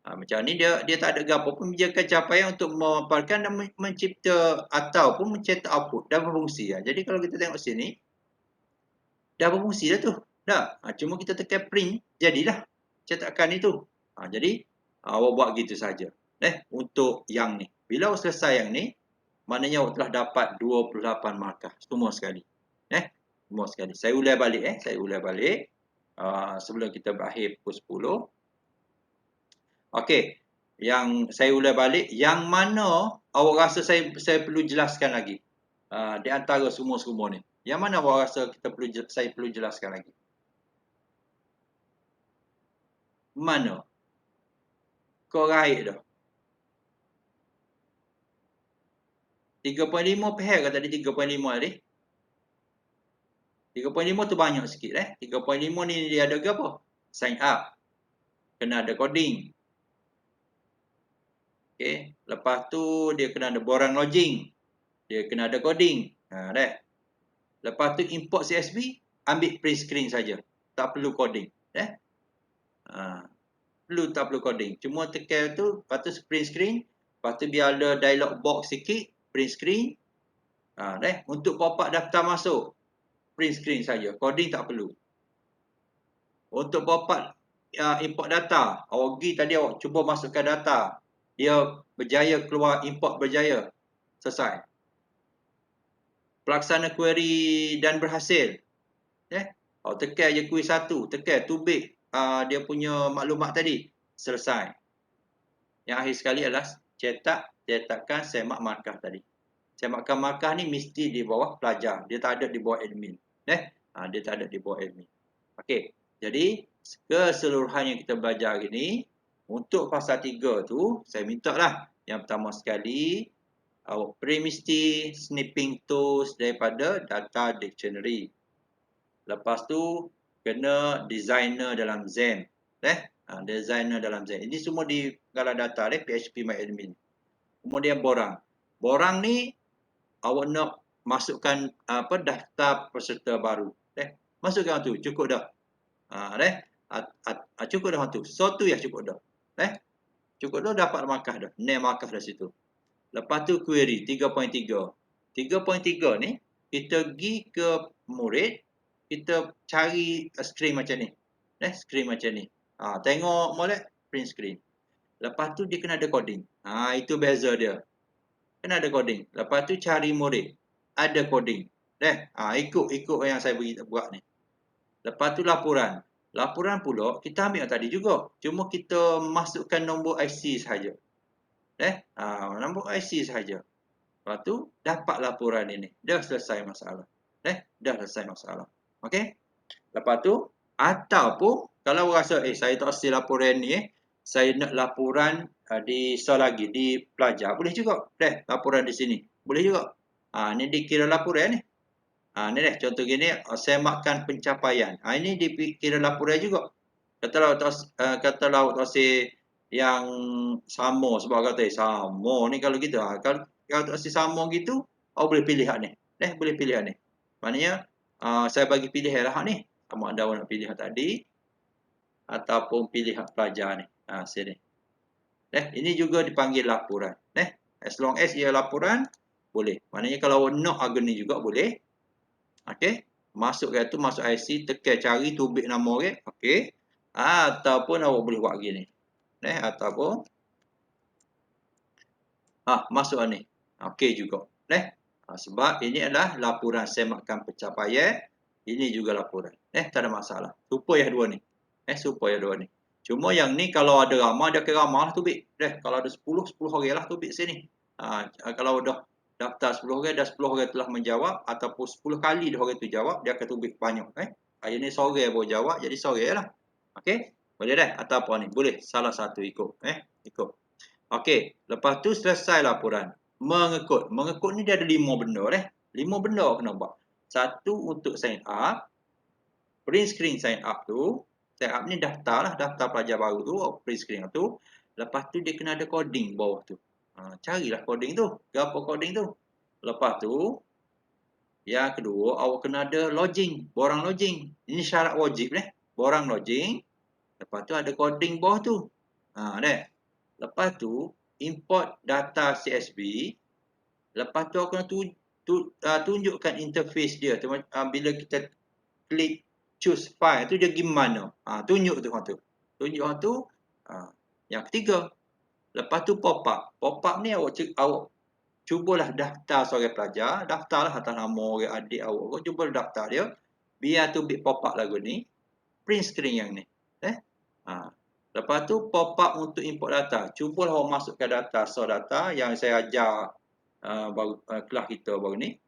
macam ni dia tak ada gambar pun menjaga capaian untuk memaparkan dan mencipta ataupun mencetak output dan berfungsi. Jadi kalau kita tengok sini, dah berfungsi dah tu. Cuma kita tekan print, jadilah cetakan itu. Jadi awak buat gitu saja. Untuk yang ni. Bila awak selesai yang ni, maknanya awak telah dapat 28 markah. Semua sekali. Semua sekali. Saya ulang balik. Saya ulang balik. Sebelum kita berakhir pukul 10. Okey. Yang saya ulang balik. Yang mana awak rasa saya perlu jelaskan lagi. Di antara semua-semua ni. Yang mana awak rasa saya perlu jelaskan lagi? Mana? Skor raih dah. 3.5 pair ke tadi 3.5 tadi? 3.5 tu banyak sikit 3.5 ni dia ada ke apa? Sign up. Kena ada coding. Okey, lepas tu dia kena ada borang lodging. Dia kena ada coding. Dah. Lepas tu import CSV, ambil print screen saja. Tak perlu coding, tak perlu coding. Cuma tekan tu, lepas tu print screen, lepas tu biar ada dialog box sikit, print screen. Untuk pop-up daftar masuk, print screen saja. Coding tak perlu. Untuk pop-up import data, awak pergi tadi awak cuba masukkan data. Dia berjaya keluar, import berjaya. Selesai. Pelaksana query dan berhasil. Awak tekan je query 1, tekan tubik dia punya maklumat tadi. Selesai. Yang akhir sekali adalah cetakkan semak markah tadi. Semakkan markah ni mesti di bawah pelajar. Dia tak ada di bawah admin. Dia tak ada di bawah admin. Okey. Jadi, keseluruhan yang kita belajar hari ni, untuk fasa 3 tu, saya minta lah. Yang pertama sekali, awak print mesti snipping tools daripada data dictionary. Lepas tu, kena designer dalam Zen. Designer dalam Zen. Ini semua di segala data PHP MyAdmin. Kemudian borang. Borang ni, awak nak masukkan daftar peserta baru. Masukkan tu, cukup dah. Cukup dah tu. So tu ya cukup dah. Cukup dah dapat markah dah. Name markah dah situ. Lepas tu query 3.3. 3.3 ni kita pergi ke murid, kita cari screen macam ni. Screen macam ni. Tengok molek print screen. Lepas tu dia kena ada coding. Itu beza dia. Kena ada coding. Lepas tu cari murid. Ada coding. Ikut yang saya buat ni. Lepas tu laporan. Laporan pula kita ambil yang tadi juga. Cuma kita masukkan nombor IC sahaja. Nombor IC sahaja. Lepas tu dapat laporan ini. Dah selesai masalah. Dah selesai masalah. Okey. Lepas tu ataupun kalau rasa saya tak hasil laporan ni saya nak laporan di lagi di pelajar boleh juga. Laporan di sini. Boleh juga. Ni dikira laporan ni. Ni contoh gini, semakkan pencapaian. Ini dikira laporan juga. Katalah awak hasil yang sama sebab kata sama ni kalau gitu. Kalau hasil sama gitu, awak boleh pilih hak ni. Boleh pilih hak ni. Maknanya saya bagi pilih hak ni. Sama ada awak nak pilih hak tadi ataupun pilih hak pelajar ni. Sini. Ini juga dipanggil laporan. As long as ia laporan, boleh. Maknanya kalau awak nak agen ni juga boleh. Okey. Masuk ke tu, masuk IC, tekan cari tubik nama orang. Okey. Ataupun awak boleh buat gini. Ataupun masuk ni. Okey juga. Sebab ini adalah laporan semakkan pencapaian. Ini juga laporan. Tak ada masalah. Supaya dua ni. Supaya dua ni. Cuma yang ni kalau ada ramah, dia akan ramah lah tubik. Kalau ada 10 orang lah tubik sini. Kalau dah daftar 10 orang, dah 10 orang telah menjawab ataupun 10 kali dah orang tu jawab, dia akan tubik banyak. Hari ni sore baru jawab, jadi sore lah. Okey? Boleh dah? Atau apa ni? Boleh. Salah satu ikut. Ikut. Okey. Lepas tu selesai laporan. Mengekut. Mengekut ni dia ada 5 benda. 5 benda kena buat. Satu untuk sign up. Print screen sign up tu. Sign up ni daftar lah. Daftar pelajar baru tu. Print screen tu. Lepas tu dia kena ada coding bawah tu. Carilah coding tu. Apa coding tu? Lepas tu, yang kedua, awak kena ada lodging. Borang lodging. Ini syarat wajib. Borang lodging. Lepas tu ada coding bawah tu. Lepas tu, import data CSV. Lepas tu, awak kena tunjukkan interface dia. Bila kita klik choose file tu, dia gimana. Tunjuk tu. Tunjuk tu. Yang ketiga. Lepas tu pop-up. Pop-up ni awak cubalah daftar seorang pelajar. Daftarlah atas nama orang adik awak. Cuba daftar dia. Biar tu bit pop-up lagu ni. Print screen yang ni. Lepas tu pop-up untuk import data. Cubalah awak masukkan data. So data yang saya ajar kelas kita baru ni.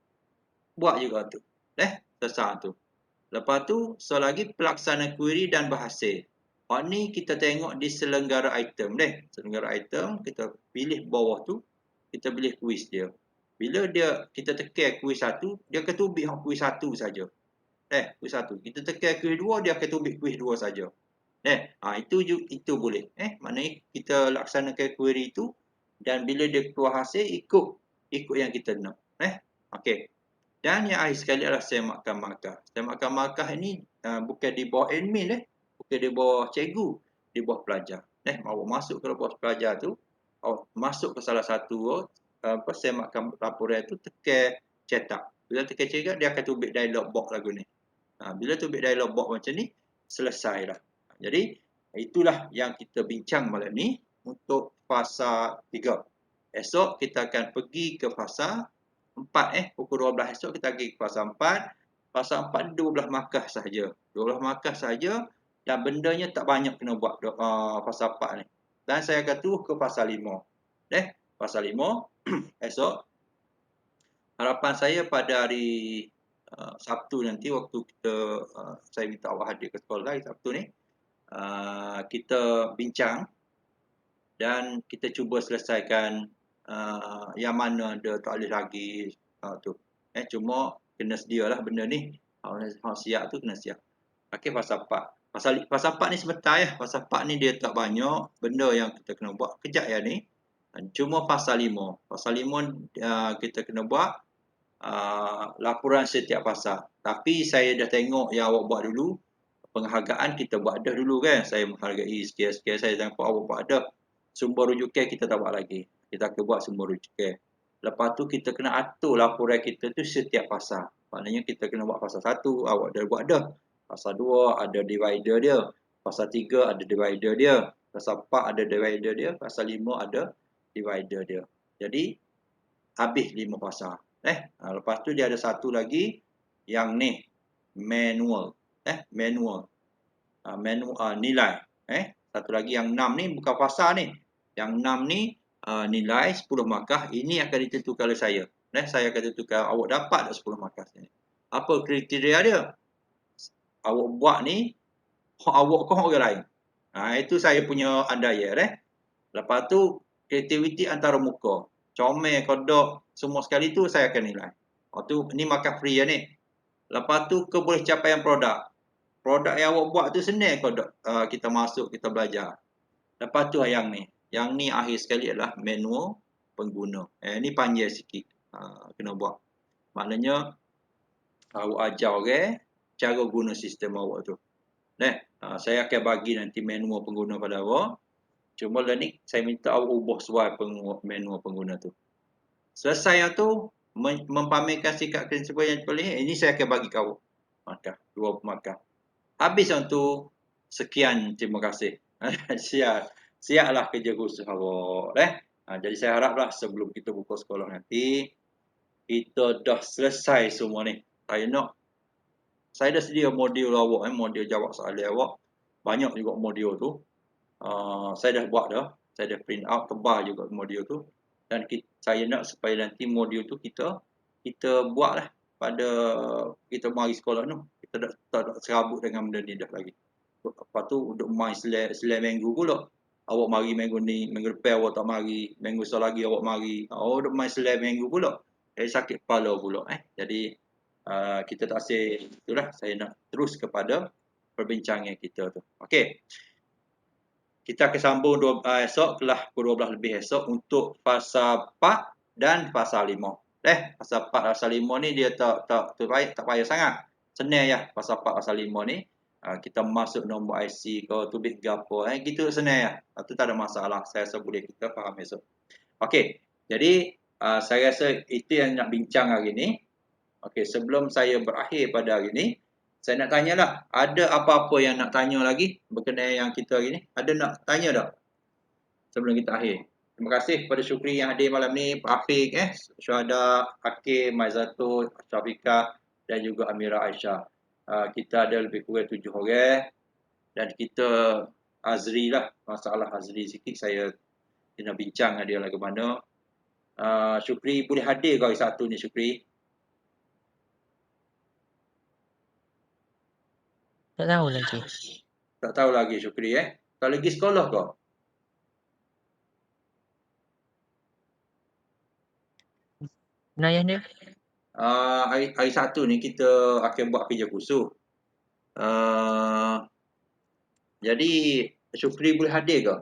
Buat juga tu. Selesai tu. Lepas tu, lagi pelaksana query dan berhasil. Ni kita tengok di selenggara item deh. Selenggara item, kita pilih bawah tu, kita pilih kuis dia. Bila kita tekan kuis 1, dia akan tubik kuis 1 saja. Kuis 1. Kita tekan kuis 2, dia akan tubik kuis 2 saja. Itu boleh. Maknanya kita laksanakan query itu dan bila dia keluar hasil ikut yang kita nak. Okey. Dan yang akhir sekali adalah semakkan markah. Semakkan markah ini bukan di bawah admin bukan di bawah cikgu, di bawah pelajar. Awak masuk ke bawah pelajar tu, awak masuk ke salah satu semakkan laporan tu, tekan cetak. Bila tekan cetak, dia akan tubik dialog box lagu ni. Bila tubik dialog box macam ni, selesai dah. Jadi, itulah yang kita bincang malam ni untuk fasa 3. Esok kita akan pergi ke fasa 4. Pukul 12 esok kita pergi ke fasa 4. Fasa 4 12 markah sahaja. 12 markah sahaja dan bendanya tak banyak kena buat fasa 4 ni. Dan saya akan terus ke fasa 5. Fasa 5 esok. Harapan saya pada hari Sabtu nanti waktu saya minta awak hadir ke sekolah hari Sabtu ni, kita bincang dan kita cuba selesaikan yang mana ada tak boleh lagi tu. Cuma kena sedialah benda ni. Siap tu kena siap. Okey, fasa 4. Fasa 4 ni sebentar ya. Fasa 4 ni dia tak banyak benda yang kita kena buat kejap ya ni. Cuma fasa 5. Fasa 5 kita kena buat laporan setiap fasa. Tapi saya dah tengok yang awak buat dulu. Penghargaan kita buat dah dulu kan. Saya menghargai sekian-sekian saya nampak awak buat dah. Sumber rujukan kita tak buat lagi. Kita akan buat sumber rujukan. Lepas tu kita kena atur laporan kita tu setiap fasa. Maknanya kita kena buat fasa 1, awak dah buat dah. Fasa 2 ada divider dia. Fasa 3 ada divider dia. Fasa 4 ada divider dia. Fasa 5 ada divider dia. Jadi habis 5 fasa. Lepas tu dia ada satu lagi yang ni manual. Manual nilai. Satu lagi yang 6 ni bukan fasa ni. Yang 6 ni nilai 10 markah. Ini akan ditentukan oleh saya. Saya akan tentukan awak dapat tak 10 markah ni. Apa kriteria dia? Awak buat ni awak ke orang lain. Itu saya punya andaian. Lepas tu kreativiti antara muka. Comel, kodok, semua sekali tu saya akan nilai. Ni markah free ni. Lepas tu boleh capaian produk. Produk yang awak buat tu senang kodok. Kita masuk, kita belajar. Lepas tu yang ni. Yang ni akhir sekali adalah manual pengguna. Ni panjang sikit. Kena buat. Maknanya awak ajar orang cara guna sistem awak tu. Saya akan bagi nanti manual pengguna pada awak. Cuma lah ni saya minta awak ubah suai manual pengguna tu. Selesai yang tu mempamerkan sikap prinsipal yang terpilih. Ini saya akan bagi kau markah, 2 markah. Habis yang tu, sekian, terima kasih. Siaplah kerja khusus awak. Jadi saya haraplah sebelum kita buka sekolah nanti, kita dah selesai semua ni. Saya dah sedia modul awak, modul jawab soalan awak. Banyak juga modul tu. Saya dah buat dah. Saya dah print out, tebal juga modul tu. Dan saya nak supaya nanti modul tu kita buatlah pada kita mari sekolah tu. Kita tak serabut dengan benda ni dah lagi. Lepas tu untuk main selai minggu pula. Awak mari minggu ni, minggu depan awak tak mari, minggu lagi awak mari. Duk main selai minggu pula. Jadi sakit kepala pula. Jadi kita tak asyik itulah saya nak terus kepada perbincangan kita tu. Okey. Kita akan sambung esok kelas pukul 12 lebih esok untuk fasa 4 dan fasa 5. Fasa 4 fasa 5 ni dia tak payah sangat. Senang ya fasa 4 fasa 5 ni. Kita masuk nombor IC ke tubik ke apa. Gitu senang ya. Itu tak ada masalah. Saya rasa boleh kita faham esok. Okey. Jadi saya rasa itu yang nak bincang hari ni. Okey, sebelum saya berakhir pada hari ni, saya nak tanyalah, ada apa-apa yang nak tanya lagi berkenaan yang kita hari ni? Ada nak tanya tak? Sebelum kita akhir. Terima kasih kepada Syukri yang hadir malam ni, Pak Afiq, Syuhada, Hakim, Maizatul, Syafiqah dan juga Amira Aisyah. Kita ada lebih kurang 7 orang dan kita Azri lah, masalah Azri sikit saya kena bincang dengan dia lagu mana. Syukri boleh hadir ke hari Sabtu ni Syukri? Tak tahu lagi. Tak tahu lagi Syukri Tak lagi sekolah kau? Penayah dia. Hari Sabtu ni kita akan buat kerja khusus. Jadi Syukri boleh hadir ke?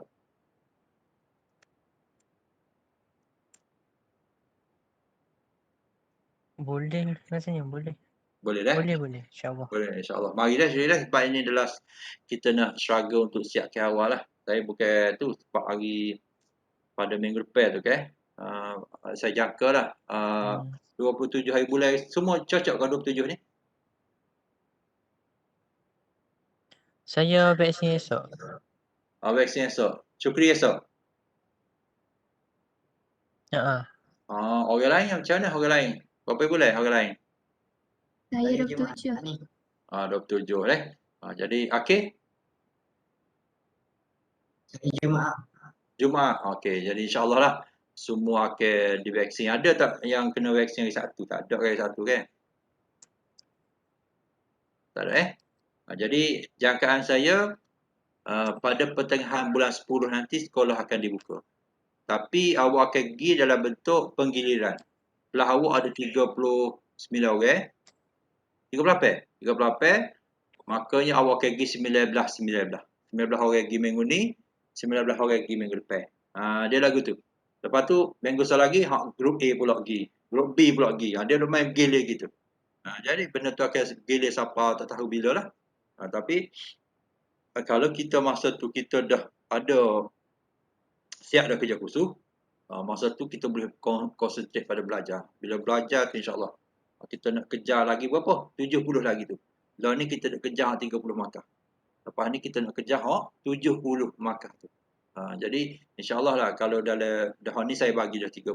Boleh rasanya, boleh. Boleh dah? Boleh. InsyaAllah. Boleh, insyaAllah. Mari dah, Syukri dah. Sebab ini adalah kita nak struggle untuk siapkan awal lah. Saya bukan tu sebab hari pada minggu lepas tu kan. Saya jangka lah. 27 hari bulan semua cocok ke 27 ni? Saya vaksin esok. Vaksin esok. Syukri esok. Orang lain macam mana orang lain? Berapa bulan orang lain? Saya 27. 27 jadi akhir? Jumaat. Okey, jadi insyaAllah lah semua akan divaksin. Ada tak yang kena vaksin hari Sabtu? Tak ada hari Sabtu kan? Tak ada jadi jangkaan saya pada pertengahan bulan 10 nanti sekolah akan dibuka. Tapi awak akan pergi dalam bentuk penggiliran. Kelas awak ada 39 orang. 38. Makanya awak akan pergi 19 orang pergi minggu ni, 19 orang pergi minggu lepas. Dia lagu tu. Lepas tu minggu lagi grup A pula pergi, grup B pula pergi. Dia main gilir gitu. Jadi benda tu akan gilir siapa tak tahu bila lah. Tapi kalau kita masa tu kita dah ada siap dah kerja khusus, masa tu kita boleh konsentrate pada belajar. Bila belajar tu insyaAllah kita nak kejar lagi berapa? 70 lagi tu. Lah ni kita nak kejar 30 markah. Lepas ni kita nak kejar 70 markah tu. Jadi insyaAllah lah kalau dah ni saya bagi dah 30,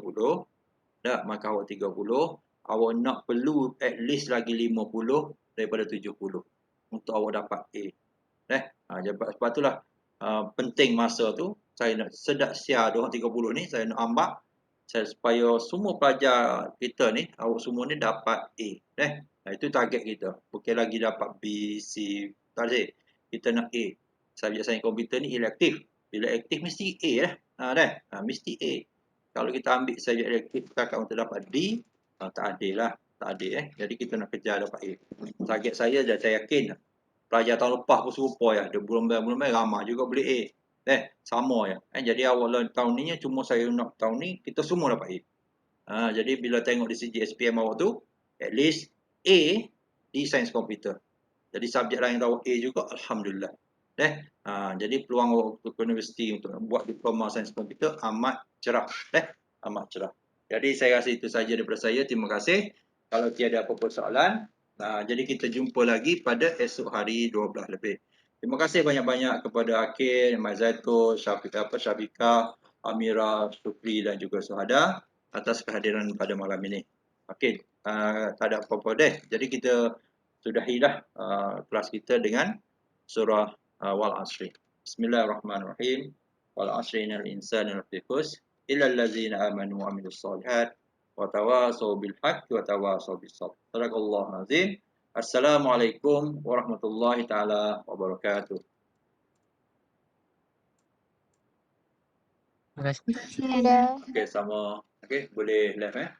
dah markah awak 30, awak nak perlu at least lagi 50 daripada 70 untuk awak dapat A. Sebab itulah penting masa tu saya nak sedak siar 230 ni saya nak ambak supaya semua pelajar kita ni awak semua ni dapat A. Itu target kita. Bukan lagi dapat B, C, tak ada. Kita nak A. Subjek sains komputer ni elektif. Bila aktif mesti A lah. Mesti A. Kalau kita ambil subjek elektif kakak untuk dapat D, tak adil lah. Tak adil Jadi kita nak kejar dapat A. Target saya dah saya yakin pelajar tahun lepas pun serupa Ada bulan-bulan ramai juga boleh A. Sama Jadi awal tahun ni cuma saya nak tahun ni kita semua dapat A. Jadi bila tengok di segi SPM awak tu, at least A di sains komputer. Jadi subjek lain awak A juga, alhamdulillah. Jadi peluang awak untuk universiti untuk buat diploma sains komputer amat cerah. Amat cerah. Jadi saya rasa itu saja daripada saya. Terima kasih. Kalau tiada apa-apa soalan, jadi kita jumpa lagi pada esok hari 12 lebih. Terima kasih banyak-banyak kepada Akil, Mak Zaitko, Syafiqah, Amira, Syukri dan juga Suhada atas kehadiran pada malam ini. Okey, tak ada apa-apa Jadi kita sudahilah kelas kita dengan surah Wal Asri. Bismillahirrahmanirrahim. Wal Asri innal insana lafi khusr illa allazina amanu wa amilus solihat wa tawasaw bil haqqi wa tawasaw bis sabr. Sadaqallahul azim. Assalamualaikum warahmatullahi taala wabarakatuh. Terima kasih. Terima kasih. Okey, sama. Okey, boleh live